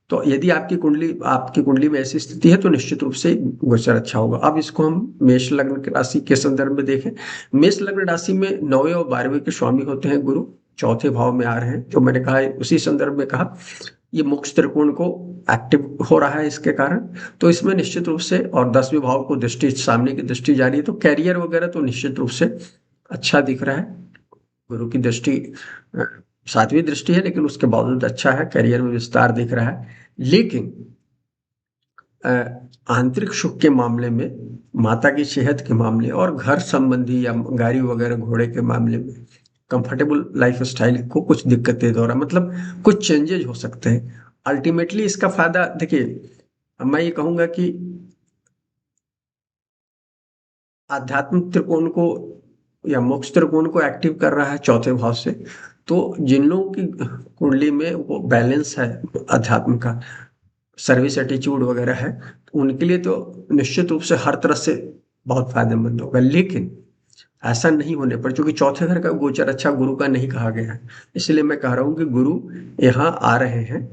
तो यदि आपकी कुंडली में ऐसी स्थिति है, तो निश्चित रूप से गोचर अच्छा होगा। अब इसको हम मेष लग्न की राशि के संदर्भ में देखें। मेष लग्न राशि में 9वें और 12वें के स्वामी होते हैं गुरु, चौथे भाव में आ रहे हैं। जो मैंने कहा, उसी संदर्भ में कहा, ये मोक्ष त्रिकोण को एक्टिव हो रहा है इसके कारण। तो इसमें निश्चित रूप से, और 10वें भाव को दृष्टि, सामने की दृष्टि जा रही है, तो कैरियर वगैरह तो निश्चित रूप से अच्छा दिख रहा है। गुरु की दृष्टि 7वीं दृष्टि है, लेकिन उसके बावजूद अच्छा है, करियर में विस्तार दिख रहा है। लेकिन आंतरिक सुख के मामले में, माता की सेहत के मामले, और घर संबंधी या गाड़ी वगैरह घोड़े के मामले में, कंफर्टेबल लाइफ स्टाइल को कुछ दिक्कतें दौरा, मतलब कुछ चेंजेज हो सकते हैं। अल्टीमेटली इसका फायदा देखिए, मैं ये कहूंगा कि आध्यात्मिक त्रिकोण को या मोक्ष त्रिकोण को एक्टिव कर रहा है चौथे भाव से। तो जिन लोगों की कुंडली में वो बैलेंस है अध्यात्म का, सर्विस एटीट्यूड वगैरह है, तो उनके लिए तो निश्चित रूप से हर तरह से बहुत फायदेमंद होगा। लेकिन ऐसा नहीं होने पर, चूंकि चौथे घर का गोचर अच्छा गुरु का नहीं कहा गया है, इसलिए मैं कह रहा हूं कि गुरु यहाँ आ रहे हैं,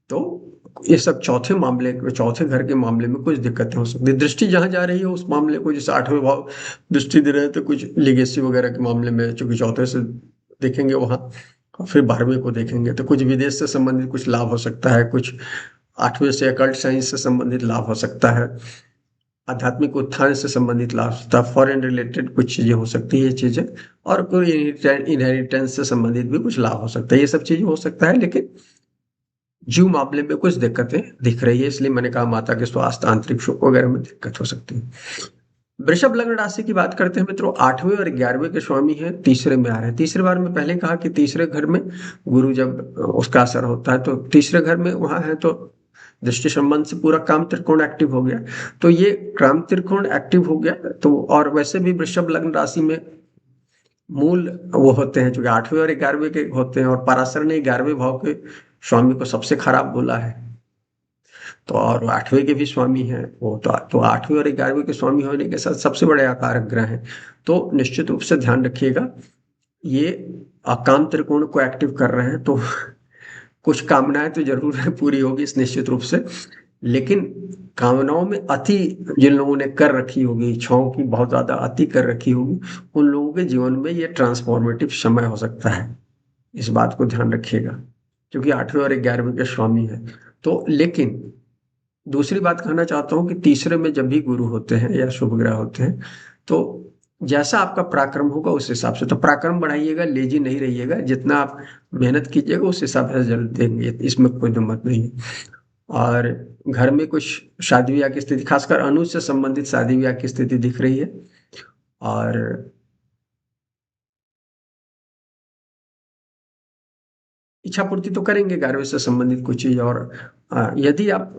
तो ये सब चौथे मामले, चौथे घर के मामले में कुछ दिक्कतें हो सकती है। दृष्टि जहां जा रही है उस मामले को, जैसे 8वें भाव दृष्टि दे रहे हैं, तो कुछ लिगेसी वगैरह के मामले में, चूंकि चौथे से देखेंगे वहां, फिर 12वें को देखेंगे तो कुछ विदेश से संबंधित कुछ लाभ हो सकता है, कुछ 8वें से अकल्ट साइंस से संबंधित लाभ हो सकता है, आध्यात्मिक उत्थान से संबंधित लाभ हो सकता है, फॉरेन रिलेटेड कुछ चीजें हो सकती है ये चीजें, और कोई इनहेरिटेंस से संबंधित भी कुछ लाभ हो सकता है, ये सब चीजें हो सकता है। लेकिन जीव मामले में कुछ दिक्कतें दिख रही है, इसलिए मैंने कहा माता के स्वास्थ्य, आंतरिक सुख वगैरह में दिक्कत हो सकती है। वृषभ लग्न राशि की बात करते हैं मित्रों, 8वें और 11वें के स्वामी हैं, तीसरे में आ रहे हैं। तीसरे बार में पहले कहा कि तीसरे घर में गुरु जब उसका असर होता है तो तीसरे घर में वहां है, तो दृष्टि संबंध से पूरा काम त्रिकोण एक्टिव हो गया। तो ये काम त्रिकोण एक्टिव हो गया तो, और वैसे भी वृषभ लग्न राशि में मूल वो होते हैं जो 8वें और 11वें के होते हैं, और पराशर ने 11वें भाव के स्वामी को सबसे खराब बोला है, तो और 8वें के भी स्वामी हैं वो, तो 8वें और 11वें के स्वामी होने के साथ सबसे बड़े आकारक ग्रह हैं। तो निश्चित रूप से ध्यान रखिएगा, ये अकाम त्रिकोण को एक्टिव कर रहे हैं, तो कुछ कामनाएं तो जरूर पूरी होगी इस निश्चित रूप से, लेकिन कामनाओं में अति जिन लोगों ने कर रखी होगी, इच्छाओं की बहुत ज्यादा अति कर रखी होगी, उन लोगों के जीवन में ये ट्रांसफॉर्मेटिव समय हो सकता है, इस बात को ध्यान रखिएगा, क्योंकि 8वें और 11वें के स्वामी है। तो लेकिन दूसरी बात कहना चाहता हूं कि तीसरे में जब भी गुरु होते हैं या शुभ ग्रह होते हैं, तो जैसा आपका पराक्रम होगा उस हिसाब से, तो पराक्रम बढ़ाइएगा, लेजी नहीं रहिएगा, जितना आप मेहनत कीजिएगा उस हिसाब से रिजल्ट देंगे, इसमें कोई दो मत नहीं है। और घर में कुछ शादी ब्याह की स्थिति, खासकर अनुज से संबंधित शादी ब्याह की स्थिति दिख रही है। और इच्छा पूर्ति तो करेंगे 11वें से संबंधित कुछ चीज, और यदि आप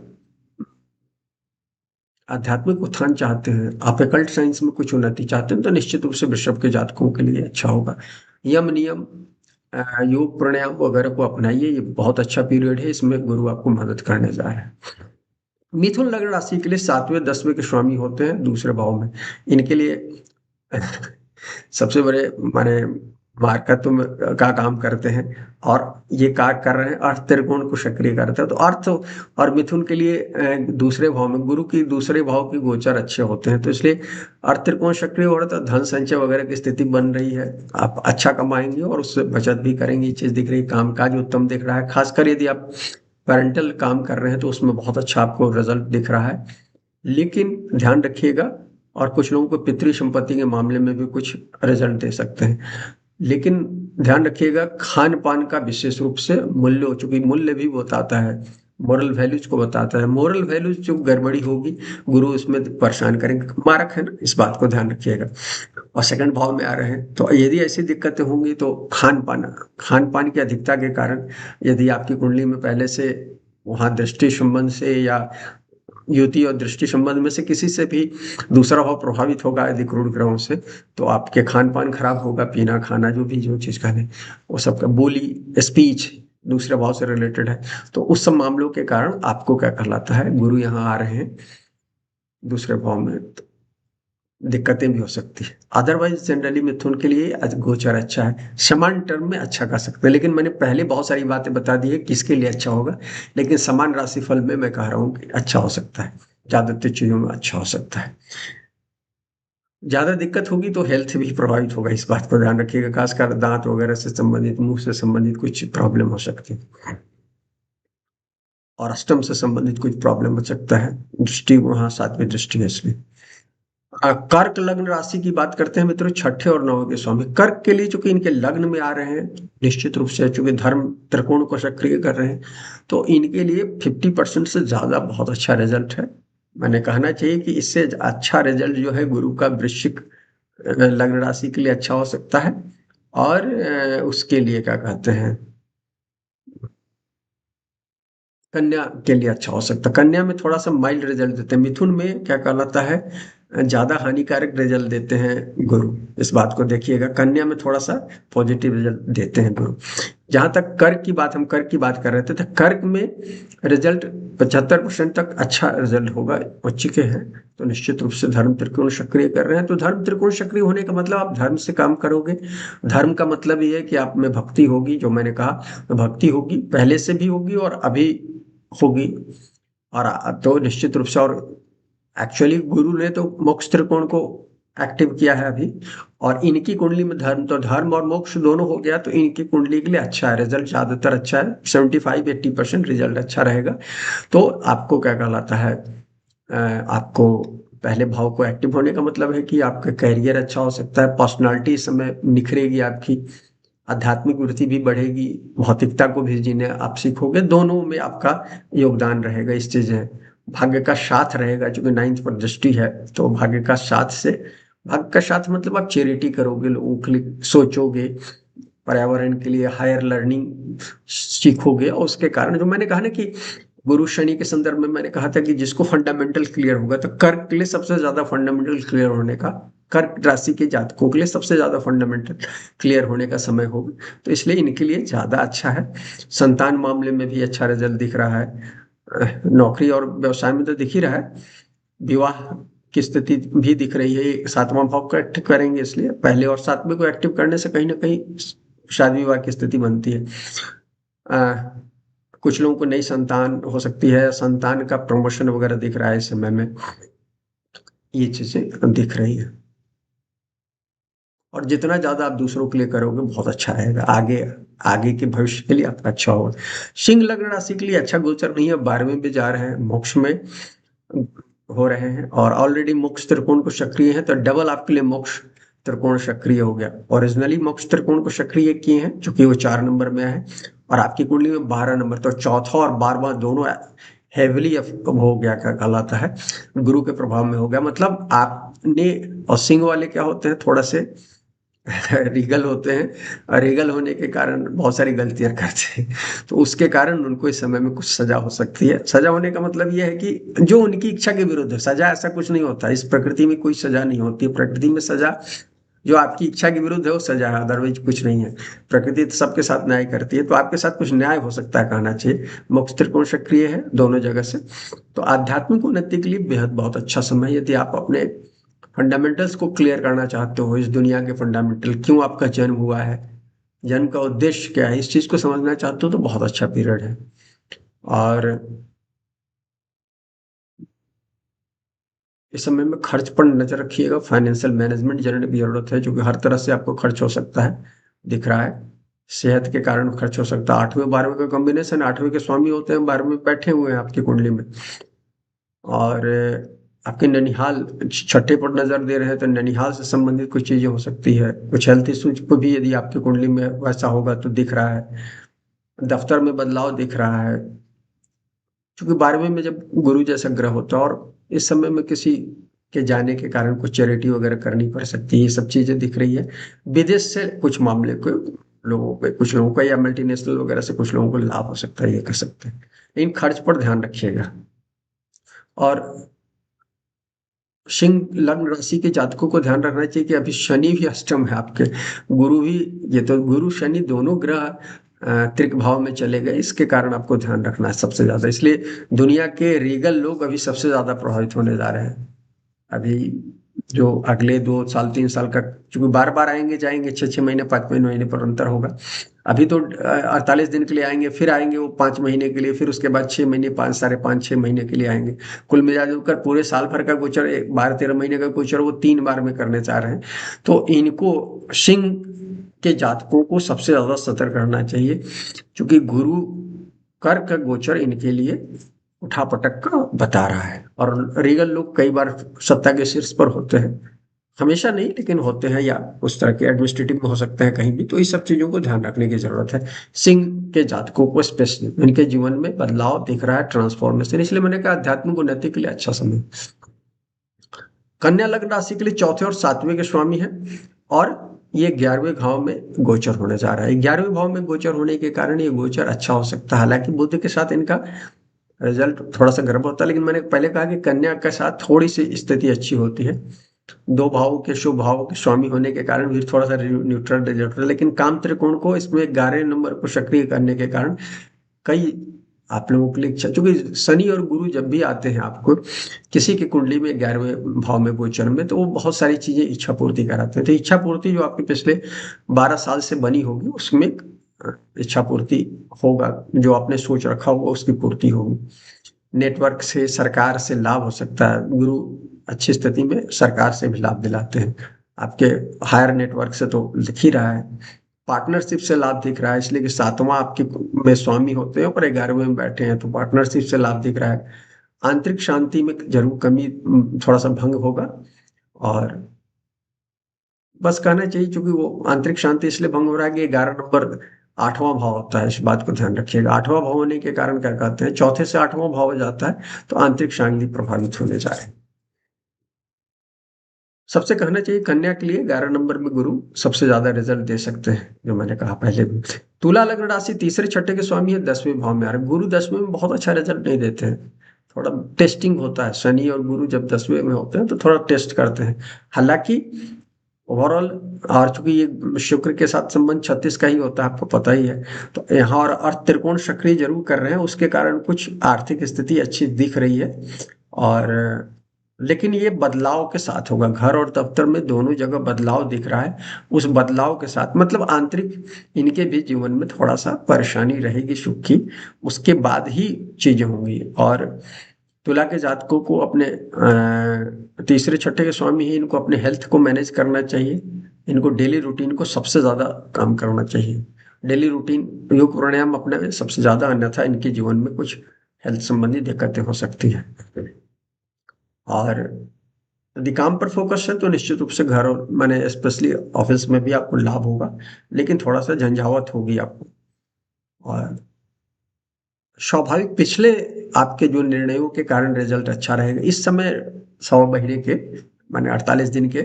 आध्यात्मिक उत्थान चाहते हैं, आप एकल्ट साइंस में कुछ उन्नति चाहते हैं, तो निश्चित रूप से वृषभ के जातकों के लिए अच्छा होगा। यम नियम, योग प्राणायाम वगैरह को अपनाइए, ये बहुत अच्छा पीरियड है, इसमें गुरु आपको मदद करने जा रहे हैं। मिथुन लग्न राशि के लिए 7वें 10वें के स्वामी होते हैं दूसरे भाव में, इनके लिए सबसे बड़े माने मार्कत्व का काम करते हैं, और ये कार्य कर रहे हैं, अर्थ त्रिकोण को सक्रिय करते हैं, तो अर्थ और मिथुन के लिए दूसरे भाव में गुरु की दूसरे भाव की गोचर अच्छे होते हैं, तो इसलिए अर्थ त्रिकोण सक्रिय हो रहा है, तो धन संचय वगैरह की स्थिति बन रही है, आप अच्छा कमाएंगे और उससे बचत भी करेंगे, ये चीज दिख रही है। कामकाज उत्तम दिख रहा है, खासकर यदि आप पेरेंटल काम कर रहे हैं तो उसमें बहुत अच्छा आपको रिजल्ट दिख रहा है। लेकिन ध्यान रखिएगा, और कुछ लोगों को पितृ संपत्ति के मामले में भी कुछ रिजल्ट दे सकते हैं, लेकिन ध्यान रखिएगा खान पान का विशेष रूप से मूल्य, चूंकि मूल्य भी बताता है, मोरल वैल्यूज को बताता है, मोरल वैल्यूज जो गड़बड़ी होगी गुरु उसमें परेशान करेंगे, मारक है ना, इस बात को ध्यान रखिएगा। और सेकंड भाव में आ रहे हैं, तो यदि ऐसी दिक्कतें होंगी तो खान पान की अधिकता के कारण, यदि आपकी कुंडली में पहले से वहां दृष्टि संबंध से या युति और दृष्टि संबंध में से किसी से भी दूसरा भाव प्रभावित होगा यदि क्रूर ग्रहों से, तो आपके खान पान खराब होगा, पीना खाना जो भी जो चीज खाने, वो सबका बोली स्पीच दूसरे भाव से रिलेटेड है, तो उस सब मामलों के कारण आपको क्या कहलाता है, गुरु यहाँ आ रहे हैं दूसरे भाव में, तो दिक्कतें भी हो सकती है। अदरवाइज जनरली मिथुन के लिए गोचर अच्छा है, समान टर्म में अच्छा कर सकते हैं, लेकिन मैंने पहले बहुत सारी बातें बता दी है किसके लिए अच्छा होगा, लेकिन समान राशिफल में मैं कह रहा हूँ कि अच्छा हो सकता है, ज्यादातर चीजों में अच्छा हो सकता है। ज्यादा दिक्कत होगी तो हेल्थ भी प्रभावित होगा, इस बात को ध्यान रखिएगा, खासकर दांत वगैरह से संबंधित, मुंह से संबंधित कुछ प्रॉब्लम हो सकती है, और अष्टम से संबंधित कुछ प्रॉब्लम हो सकता है, दृष्टि वहां 7वीं दृष्टि है इसलिए। कर्क लग्न राशि की बात करते हैं मित्रों, छठे और नौवें के स्वामी कर्क के लिए, चूंकि इनके लग्न में आ रहे हैं, निश्चित रूप से चूंकि धर्म त्रिकोण को सक्रिय कर रहे हैं, तो इनके लिए 50% से ज्यादा बहुत अच्छा रिजल्ट है। मैंने कहना चाहिए कि इससे अच्छा रिजल्ट जो है गुरु का वृश्चिक लग्न राशि के लिए अच्छा हो सकता है, और उसके लिए क्या कहते हैं, कन्या के लिए अच्छा हो सकता है। कन्या में थोड़ा सा माइल्ड रिजल्ट देते हैं, मिथुन में क्या कहलाता है ज्यादा हानिकारक रिजल्ट देते हैं गुरु, इस बात को देखिएगा। कन्या में थोड़ा सा पॉजिटिव रिजल्ट देते हैं गुरु। जहां तक कर्क की बात, हम कर्क की बात कर रहे थे, तो कर्क में रिजल्ट 75% तक अच्छा रिजल्ट होगा, बच्चे के हैं तो निश्चित रूप से धर्म त्रिकोण सक्रिय कर रहे हैं, तो धर्म त्रिकोण सक्रिय होने का मतलब आप धर्म से काम करोगे, धर्म का मतलब ये है कि आप में भक्ति होगी, जो मैंने कहा, भक्ति होगी, पहले से भी होगी और अभी होगी, और तो निश्चित रूप से, और एक्चुअली गुरु ने तो मोक्ष त्रिकोण को एक्टिव किया है अभी, और इनकी कुंडली में धर्म, तो धर्म और मोक्ष दोनों हो गया, तो इनकी कुंडली के लिए अच्छा है, रिजल्ट ज़्यादातर अच्छा है, 75-80% रिजल्ट अच्छा रहेगा। तो आपको क्या कहलाता है, आपको पहले भाव को एक्टिव होने का मतलब है कि आपका करियर अच्छा हो सकता है, पर्सनालिटी इस समय निखरेगी आपकी, आध्यात्मिक वृत्ति भी बढ़ेगी, भौतिकता को भी जीने आप सीखोगे, दोनों में आपका योगदान रहेगा। इस चीज़ें भाग्य का साथ रहेगा, चूंकि 9th पर दृष्टि है, तो भाग्य का साथ से, भाग्य का साथ मतलब आप चैरिटी करोगे, लोगों के लिए सोचोगे, पर्यावरण के लिए हायर लर्निंग सीखोगे, और उसके कारण जो मैंने कहा ना कि गुरु शनि के संदर्भ में मैंने कहा था कि जिसको फंडामेंटल क्लियर होगा, तो कर्क के लिए सबसे ज्यादा फंडामेंटल क्लियर होने का, कर्क राशि के जातकों के लिए सबसे ज्यादा फंडामेंटल क्लियर होने का समय होगा, तो इसलिए इनके लिए ज्यादा अच्छा है। संतान मामले में भी अच्छा रिजल्ट दिख रहा है, नौकरी और व्यवसाय में तो दिख ही रहा है, विवाह की स्थिति भी दिख रही है, ये 7वां भाव को एक्टिव करेंगे, इसलिए पहले और 7वें को एक्टिव करने से कहीं ना कहीं शादी विवाह की स्थिति बनती है। कुछ लोगों को नई संतान हो सकती है, संतान का प्रमोशन वगैरह दिख रहा है इस समय में, ये चीजें दिख रही है। और जितना ज्यादा आप दूसरों के लिए करोगे बहुत अच्छा रहेगा, आगे आगे के भविष्य के लिए आपका अच्छा होगा। सिंह लग्न राशि के लिए अच्छा गोचर नहीं है, 12वें में जा रहे हैं, मोक्ष में हो रहे हैं, और ऑलरेडी मोक्ष त्रिकोण को सक्रिय है, तो डबल आपके लिए मोक्ष त्रिकोण सक्रिय हो गया। ओरिजिनली मोक्ष त्रिकोण को सक्रिय किए हैं, चूंकि वो 4 नंबर में है, और आपकी कुंडली में 12 नंबर, तो चौथा और 12वां दोनों हेविली हो गया, क्या कहलाता है, गुरु के प्रभाव में हो गया। मतलब आपने, और सिंह वाले क्या होते हैं, थोड़ा से रीगल होते हैं, और रीगल होने के कारण बहुत सारी गलतियां करते हैं, तो उसके कारण उनको इस समय में कुछ सजा हो सकती है। सजा होने का मतलब यह है कि जो उनकी इच्छा के विरुद्ध है, सजा ऐसा कुछ नहीं होता, इस प्रकृति में कोई सजा नहीं होती, प्रकृति में सजा जो आपकी इच्छा के विरुद्ध है वो सजा है, अदरवाइज कुछ नहीं है। प्रकृति तो सबके साथ न्याय करती है, तो आपके साथ कुछ न्याय हो सकता है, कहना चाहिए। मोक्ष त्रिकोण सक्रिय है दोनों जगह से, तो आध्यात्मिक उन्नति के लिए बेहद बहुत अच्छा समय है। यदि आप अपने फंडामेंटल्स को क्लियर करना चाहते हो, इस दुनिया के फंडामेंटल, क्यों आपका जन्म हुआ है, जन्म का उद्देश्य क्या है, इस चीज को समझना चाहते हो तो बहुत अच्छा पीरियड है। और इस समय में खर्च पर नजर रखिएगा, फाइनेंशियल मैनेजमेंट जानने की जरूरत है, जो कि हर तरह से आपको खर्च हो सकता है, दिख रहा है। सेहत के कारण खर्च हो सकता है, 8वें 12वें का कॉम्बिनेशन, 8वें के स्वामी होते हैं, 12वें में बैठे हुए हैं आपकी कुंडली में। और आपके ननिहाल छठे पर नजर दे रहे हैं, तो ननिहाल से संबंधित कुछ चीजें हो सकती है, कुछ हेल्थ इश्यूज को भी यदि आपकी कुंडली में वैसा होगा तो दिख रहा है। दफ्तर में बदलाव दिख रहा है, क्योंकि 12वें में जब गुरु जैसा ग्रह होता है, और इस समय में किसी के जाने के कारण कुछ चैरिटी वगैरह करनी पड़ सकती है, ये सब चीजें दिख रही है। विदेश से कुछ मामले को लोगों को, कुछ लोगों का, या मल्टीनेशनल वगैरह से कुछ लोगों को लाभ हो सकता है, ये कह सकते हैं। लेकिन खर्च पर ध्यान रखिएगा। और सिंह लग्न राशि के जातकों को ध्यान रखना चाहिए कि अभी शनि भी अष्टम है आपके, गुरु भी, ये तो गुरु शनि दोनों ग्रह त्रिक भाव में चले गए, इसके कारण आपको ध्यान रखना है सबसे ज्यादा। इसलिए दुनिया के रीगल लोग अभी सबसे ज्यादा प्रभावित होने जा रहे हैं। अभी जो अगले 2 साल 3 साल का, क्योंकि बार बार आएंगे जाएंगे, 6 6 महीने 5 महीने पर अंतर होगा। अभी तो 48 दिन के लिए आएंगे, फिर आएंगे वो 5 महीने के लिए, फिर उसके बाद 6 महीने, 5 साढ़े 5 6 महीने के लिए आएंगे। कुल मिला जुलकर पूरे साल भर का गोचर, 12 13 महीने का गोचर वो 3 बार में करने चाह रहे हैं। तो इनको, सिंह के जातकों को सबसे ज्यादा सतर्क रहना चाहिए, क्योंकि गुरु कर्क का गोचर इनके लिए उठापटक का बता रहा है। और रीगल लोग कई बार सत्ता के शीर्ष पर होते हैं, हमेशा नहीं लेकिन होते हैं, या उस तरह के एडमिनिस्ट्रेटिव में हो सकते हैं कहीं भी, तो इस सब चीजों को ध्यान रखने की जरूरत है। सिंह के जातकों को स्पेशली इनके जीवन में बदलाव दिख रहा है, ट्रांसफॉर्मेशन, इसलिए मैंने कहा आध्यात्मिक उन्नति के लिए अच्छा समय। कन्या लग्न राशि के लिए चौथे और 7वें के स्वामी है, और ये 11वें भाव में गोचर होने जा रहा है। 11वें भाव में गोचर होने के कारण ये गोचर अच्छा हो सकता है, हालांकि बुध के साथ इनका रिजल्ट थोड़ा सा गर्म होता है, लेकिन मैंने पहले कहा कि कन्या के साथ थोड़ी सी स्थिति अच्छी होती है, 2 भावों के शुभ भावों के स्वामी होने के कारण भी थोड़ा सा न्यूट्रल रिजल्ट होता है। लेकिन काम त्रिकोण को इसमें 11 नंबर को सक्रिय करने के कारण कई आप लोगों के लिए इच्छा, क्योंकि शनि और गुरु जब भी आते हैं आपको किसी की कुंडली में 11वें भाव में गोचर में, तो वो बहुत सारी चीजें इच्छा पूर्ति कराते हैं। तो इच्छा पूर्ति जो आपके पिछले 12 साल से बनी होगी, उसमें इच्छा पूर्ति होगा, जो आपने सोच रखा होगा उसकी पूर्ति होगी। नेटवर्क से, सरकार से लाभ हो सकता है, गुरु अच्छी स्थिति में सरकार से भी लाभ दिलाते हैं। आपके हायर नेटवर्क से तो दिख ही रहा है। पार्टनरशिप से लाभ दिख रहा है, इसलिए कि सातवां आपके में स्वामी होते हैं और 11वें में बैठे हैं, तो पार्टनरशिप से लाभ दिख रहा है। आंतरिक शांति में जरूर कमी, थोड़ा सा भंग होगा। और बस कहना चाहिए, क्योंकि वो आंतरिक शांति इसलिए भंग हो रहा है कि 11 नंबर 8वां भाव होता है, इस बात को ध्यान रखिएगा। 8वां भाव होने के कारण क्या कहते हैं, चौथे से 8वां भाव हो जाता है, तो आंतरिक शांति प्रभावित होने जा रहे हैं। सबसे कहना चाहिए कन्या के लिए 11 नंबर में गुरु सबसे ज्यादा रिजल्ट दे सकते हैं, जो मैंने कहा पहले भी। तुला लग्न राशि तीसरे छठे के स्वामी है, 10वें भाव में आ रहे हैं। गुरु 10वें में बहुत अच्छा रिजल्ट नहीं देते हैं, थोड़ा टेस्टिंग होता है। शनि और गुरु जब 10वें में होते हैं तो थोड़ा टेस्ट करते हैं। हालांकि ओवरऑल, और चूंकि ये शुक्र के साथ संबंध 36 का ही होता है, आपको पता ही है, तो यहाँ और अर्थ त्रिकोण सक्रिय जरूर कर रहे हैं, उसके कारण कुछ आर्थिक स्थिति अच्छी दिख रही है। और लेकिन ये बदलाव के साथ होगा, घर और दफ्तर में दोनों जगह बदलाव दिख रहा है। उस बदलाव के साथ मतलब आंतरिक इनके भी जीवन में थोड़ा सा परेशानी रहेगी सुख की, उसके बाद ही चीजें होंगी। और तुला के जातकों को अपने तीसरे छठे के स्वामी ही, इनको अपने हेल्थ को मैनेज करना चाहिए। इनको डेली रूटीन को सबसे ज्यादा काम करना चाहिए। डेली रूटीन योग प्राणायाम अपने में सबसे ज्यादा, अन्यथा इनके जीवन में कुछ हेल्थ संबंधी दिक्कतें हो सकती है। और यदि काम पर फोकस है तो निश्चित रूप से घर और मैंने स्पेशली ऑफिस में भी आपको लाभ होगा, लेकिन थोड़ा सा झंझावत होगी आपको। और स्वाभाविक पिछले आपके जो निर्णयों के कारण रिजल्ट अच्छा रहेगा इस समय। 100 महीने के माने 48 दिन के,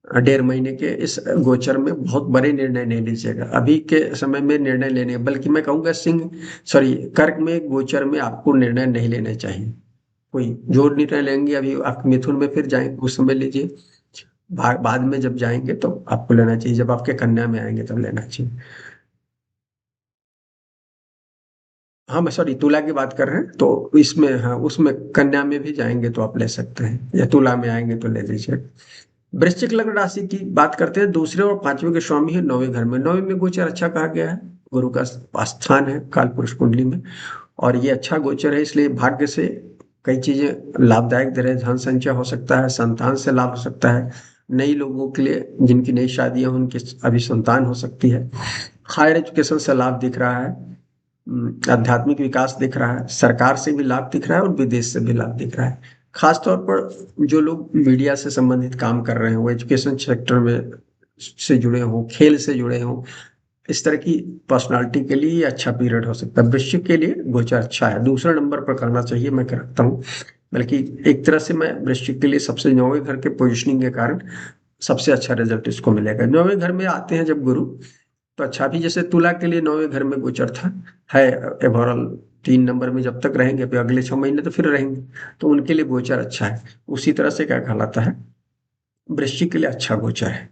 1.5 महीने के इस गोचर में बहुत बड़े निर्णय नहीं लीजिएगा। अभी के समय में निर्णय लेने, बल्कि मैं कहूंगा कर्क में गोचर में आपको निर्णय नहीं लेने चाहिए। कोई जो निर्णय लेंगे, अभी आप मिथुन में फिर जाएंगे उस समय लीजिए, बाद में जब जाएंगे तो आपको लेना चाहिए, जब आपके कन्या में आएंगे तब लेना चाहिए। हाँ, मैं सॉरी तुला की बात कर रहे हैं, तो इसमें हाँ, उसमें कन्या में भी जाएंगे तो आप ले सकते हैं, या तुला में आएंगे तो ले लीजिए। वृश्चिक लग्न राशि की बात करते हैं, दूसरे और पांचवें के स्वामी है 9वें घर में। 9वें में गोचर अच्छा कहा गया है, गुरु का स्थान है काल पुरुष कुंडली में, और ये अच्छा गोचर है, इसलिए भाग्य से कई चीजें लाभदायक दे रहे हैं। धन संचय हो सकता है, संतान से लाभ हो सकता है, नई लोगों के लिए जिनकी नई शादियां उनकी अभी संतान हो सकती है। हायर एजुकेशन से लाभ दिख रहा है, आध्यात्मिक विकास दिख रहा है, सरकार से भी लाभ दिख रहा है और विदेश से भी लाभ दिख रहा है। खासतौर पर जो लोग मीडिया से संबंधित काम कर रहे हैं, वो एजुकेशन सेक्टर में से जुड़े हों, खेल से जुड़े हों, इस तरह की पर्सनालिटी के लिए ये अच्छा पीरियड हो सकता है। वृश्चिक के लिए गोचर अच्छा है, दूसरे नंबर पर करना चाहिए मैं रखता हूँ। बल्कि एक तरह से मैं वृश्चिक के लिए सबसे 9वें घर के पोजिशनिंग के कारण सबसे अच्छा रिजल्ट इसको मिलेगा। 9वें घर में आते हैं जब गुरु, तो अच्छा भी, जैसे तुला के लिए 9वें घर में गोचर था है, ओवरऑल 3 नंबर में जब तक रहेंगे, फिर अगले 6 महीने तो फिर रहेंगे, तो उनके लिए गोचर अच्छा है। उसी तरह से क्या कहलाता है, वृश्चिक के लिए अच्छा गोचर है।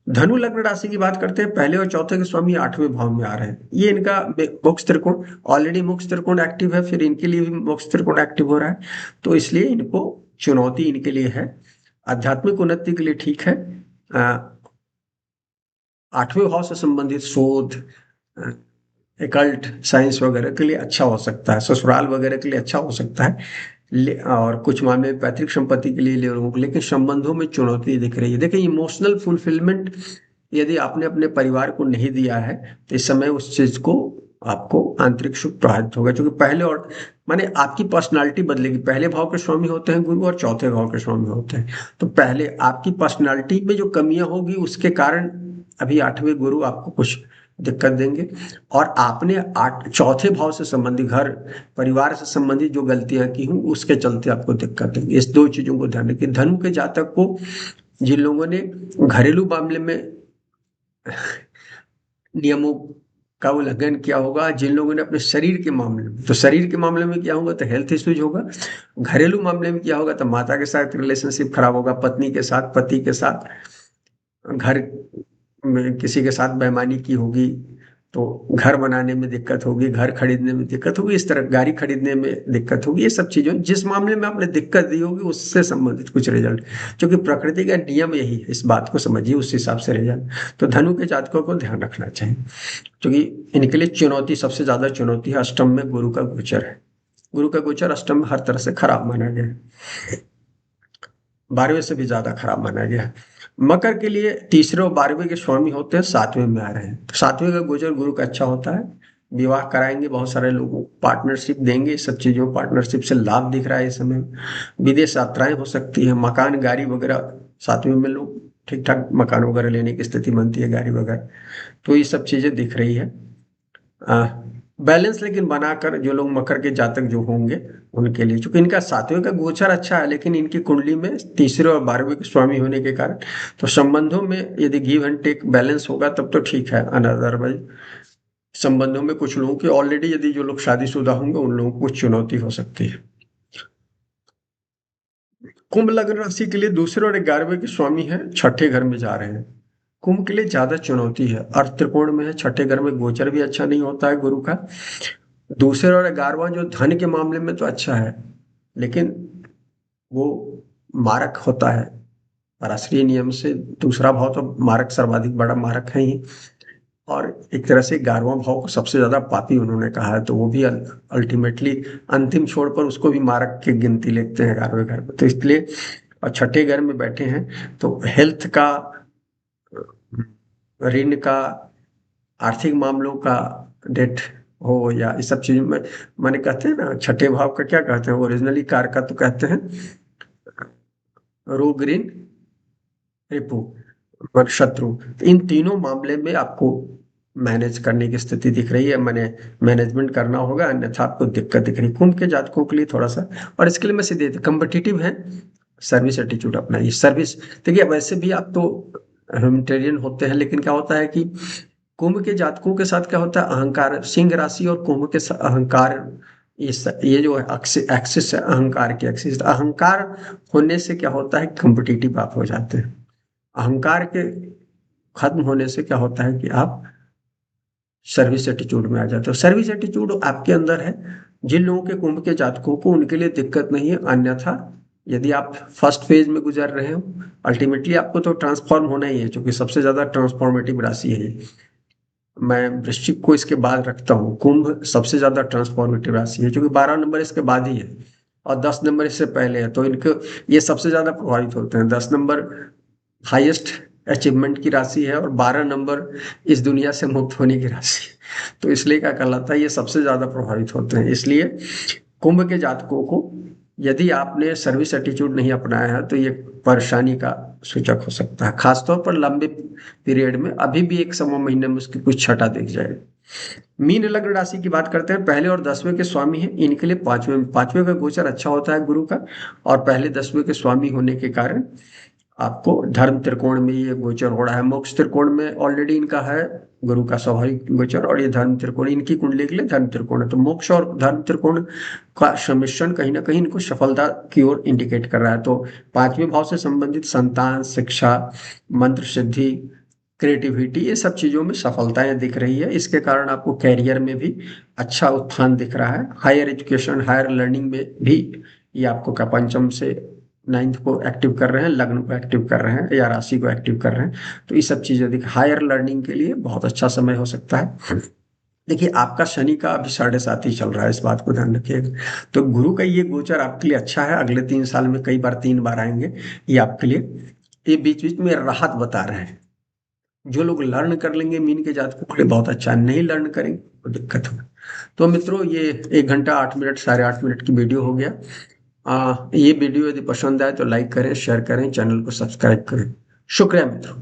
धनु लग्न राशि की बात करते हैं, पहले और चौथे के स्वामी 8वें भाव में आ रहे हैं। ये इनका मोक्ष त्रिकोण, ऑलरेडी मोक्ष त्रिकोण एक्टिव है, फिर इनके लिए भी मोक्ष त्रिकोण एक्टिव हो रहा है, तो इसलिए इनको चुनौती इनके लिए है। आध्यात्मिक उन्नति के लिए ठीक है। 8वें भाव से संबंधित शोध, एकल्ट साइंस वगैरह के लिए अच्छा हो सकता है, ससुराल वगैरह के लिए अच्छा हो सकता है। और कुछ मामले में पैतृक संपत्ति के लिए ले लोगों को, लेकिन संबंधों में चुनौती दिख रही है। देखिए, इमोशनल फुलफिलमेंट यदि आपने अपने परिवार को नहीं दिया है, तो इस समय उस चीज को आपको आंतरिक सुख प्रभावित होगा, क्योंकि पहले और माने आपकी पर्सनालिटी बदलेगी। पहले भाव के स्वामी होते हैं गुरु और चौथे भाव के स्वामी होते हैं, तो पहले आपकी पर्सनालिटी में जो कमियां होगी उसके कारण अभी 8वें गुरु आपको कुछ दिक्कत देंगे। और आपने चौथे भाव से संबंधित घर परिवार से संबंधित जो गलतियां की हूं उसके चलते आपको दिक्कत देंगे। इस दो चीजों को ध्यान रखिए। धनु के जातक को, जिन लोगों ने घरेलू मामले में नियमों का उल्लंघन किया होगा, जिन लोगों ने अपने शरीर के मामले में, तो शरीर के मामले में क्या होगा तो हेल्थ इश्यूज होगा। घरेलू मामले में क्या होगा तो माता के साथ रिलेशनशिप खराब होगा, पत्नी के साथ, पति के साथ, घर में किसी के साथ बेईमानी की होगी तो घर बनाने में दिक्कत होगी, घर खरीदने में दिक्कत होगी, इस तरह गाड़ी खरीदने में दिक्कत होगी। ये सब चीजों, जिस मामले में आपने दिक्कत दी होगी उससे संबंधित कुछ रिजल्ट, क्योंकि प्रकृति का नियम यही है, इस बात को समझिए, उस हिसाब से रिजल्ट। तो धनु के जातकों को ध्यान रखना चाहिए, क्योंकि इनके लिए चुनौती, सबसे ज्यादा चुनौती है अष्टम में गुरु का गोचर है। गुरु का गोचर अष्टम में हर तरह से खराब माना गया है, 12वें से भी ज्यादा खराब माना गया है। मकर के लिए तीसरे और 12वें के स्वामी होते हैं, 7वें में आ रहे हैं, तो 7वें का गोचर गुरु का अच्छा होता है। विवाह कराएंगे बहुत सारे लोगों को, पार्टनरशिप देंगे, सब चीजों पार्टनरशिप से लाभ दिख रहा है इस समय। विदेश यात्राएं हो सकती है, मकान गाड़ी वगैरह 7वें में लोग ठीक ठाक मकान वगैरह लेने की स्थिति बनती है, गाड़ी वगैरह, तो ये सब चीजें दिख रही है। बैलेंस लेकिन बनाकर जो लोग मकर के जातक जो होंगे उनके लिए, चूंकि इनका 7वें का गोचर अच्छा है, लेकिन इनकी कुंडली में तीसरे और 12वें के स्वामी होने के कारण, तो संबंधों में यदि गिव एंड टेक बैलेंस होगा तब तो ठीक है, अदरवाइज संबंधों में कुछ लोगों की ऑलरेडी, यदि जो लोग शादीशुदा होंगे उन लोगों को कुछ चुनौती हो सकती है। कुंभ लग्न राशि के लिए दूसरे और 11वें के स्वामी है, छठे घर में जा रहे हैं। कुंभ के लिए ज्यादा चुनौती है, अर्थ त्रिकोण में है, छठे घर में गोचर भी अच्छा नहीं होता है गुरु का। दूसरे और 11वां जो धन के मामले में तो अच्छा है, लेकिन वो मारक होता है पराश्रय नियम से। दूसरा भाव तो मारक, सर्वाधिक बड़ा मारक है ही, और एक तरह से 11वां भाव को सबसे ज्यादा पापी उन्होंने कहा है, तो वो भी अल्टीमेटली अंतिम छोर पर उसको भी मारक की गिनती लेते हैं 11वें घर में, तो इसलिए। और छठे घर में बैठे हैं तो हेल्थ का, ऋण का, आर्थिक मामलों का, डेट हो, या इस सब चीजों में, माने कहते हैं ना छठे भाव का क्या कहते हैं, ओरिजिनली कार का तो कहते हैं रोग, ऋण, रिपु और शत्रु। तो इन तीनों मामले में आपको मैनेज करने की स्थिति दिख रही है, मैंने मैनेजमेंट करना होगा, अन्यथा आपको दिक्कत दिख रही है कुंभ के जातकों के लिए थोड़ा सा। और इसके लिए मैं सीधे कम्पिटिटिव है, सर्विस एटीट्यूड अपनाइए। सर्विस, देखिए वैसे भी आप तो ह्यूमैनिटेरियन होते हैं, लेकिन क्या होता है कि कुंभ के जातकों के साथ क्या होता है, अहंकार, सिंह राशि और कुंभ के अहंकार, ये जो है एक्सिस है, अहंकार की एक्सिस, अहंकार होने से क्या होता है, कम्पिटिटिव आप हो जाते हैं। अहंकार के खत्म होने से क्या होता है कि आप सर्विस एटीट्यूड में आ जाते हो। सर्विस एटीट्यूड आपके अंदर है, जिन लोगों के कुंभ के जातकों को उनके लिए दिक्कत नहीं है, अन्यथा यदि आप फर्स्ट फेज में गुजर रहे हो, अल्टीमेटली आपको तो ट्रांसफॉर्म होना ही है, क्योंकि सबसे ज्यादा ट्रांसफॉर्मेटिव राशि है ये। मैं वृश्चिक को इसके बाद रखता हूँ, कुंभ सबसे ज्यादा ट्रांसफॉर्मेटिव राशि है, क्योंकि 12 नंबर इसके बाद ही है और 10 नंबर इससे पहले है, तो इनको ये सबसे ज्यादा प्रभावित होते हैं। 10 नंबर हाईएस्ट अचीवमेंट की राशि है और 12 नंबर इस दुनिया से मुक्त होने की राशि है, तो इसलिए क्या कहलाता है, ये सबसे ज्यादा प्रभावित होते हैं। इसलिए कुंभ के जातकों को यदि आपने सर्विस एटीट्यूड नहीं अपनाया है तो ये परेशानी का सूचक हो सकता है, खासतौर पर लंबे पीरियड में। अभी भी एक सवा महीने में उसकी कुछ छटा दिख जाएगी। मीन लग्न राशि की बात करते हैं, पहले और 10वें के स्वामी हैं, इनके लिए पांचवें का गोचर अच्छा होता है गुरु का, और पहले 10वें के स्वामी होने के कारण आपको धर्म त्रिकोण में ये गोचर हो रहा है। मोक्ष त्रिकोण में ऑलरेडी इनका है गुरु का स्वाभाविक गोचर, और ये धर्म त्रिकोण इनकी कुंडली के लिए धर्म त्रिकोण है, तो मोक्ष और धर्म त्रिकोण का सम्मिश्रण कहीं ना कहीं इनको सफलता की ओर इंडिकेट कर रहा है। तो 5वें भाव से संबंधित संतान, शिक्षा, मंत्र सिद्धि, क्रिएटिविटी, ये सब चीजों में सफलताएं दिख रही है। इसके कारण आपको कैरियर में भी अच्छा उत्थान दिख रहा है, हायर एजुकेशन, हायर लर्निंग में भी ये आपको का पंचम से 9th को एक्टिव कर रहे हैं, लग्न को एक्टिव कर रहे हैं, या राशि को एक्टिव कर रहे हैं, तो ये सब चीजें दिख, हायर लर्निंग के लिए बहुत अच्छा समय हो सकता है। देखिए आपका शनि का अभी 7.5 ही चल रहा है, इस बात को ध्यान रखिएगा। तो गुरु का ये गोचर आपके लिए अच्छा है, अगले 3 साल में कई बार 3 बार आएंगे ये आपके लिए। ये बीच बीच में राहत बता रहे हैं, जो लोग लर्न कर लेंगे मीन के जातकों के लिए बहुत अच्छा, नहीं लर्न करेंगे तो दिक्कत होगा। तो मित्रों ये 1 घंटा 8 मिनट, 8.5 मिनट की वीडियो हो गया। ये वीडियो यदि पसंद आए तो लाइक करें, शेयर करें, चैनल को सब्सक्राइब करें। शुक्रिया मित्रों।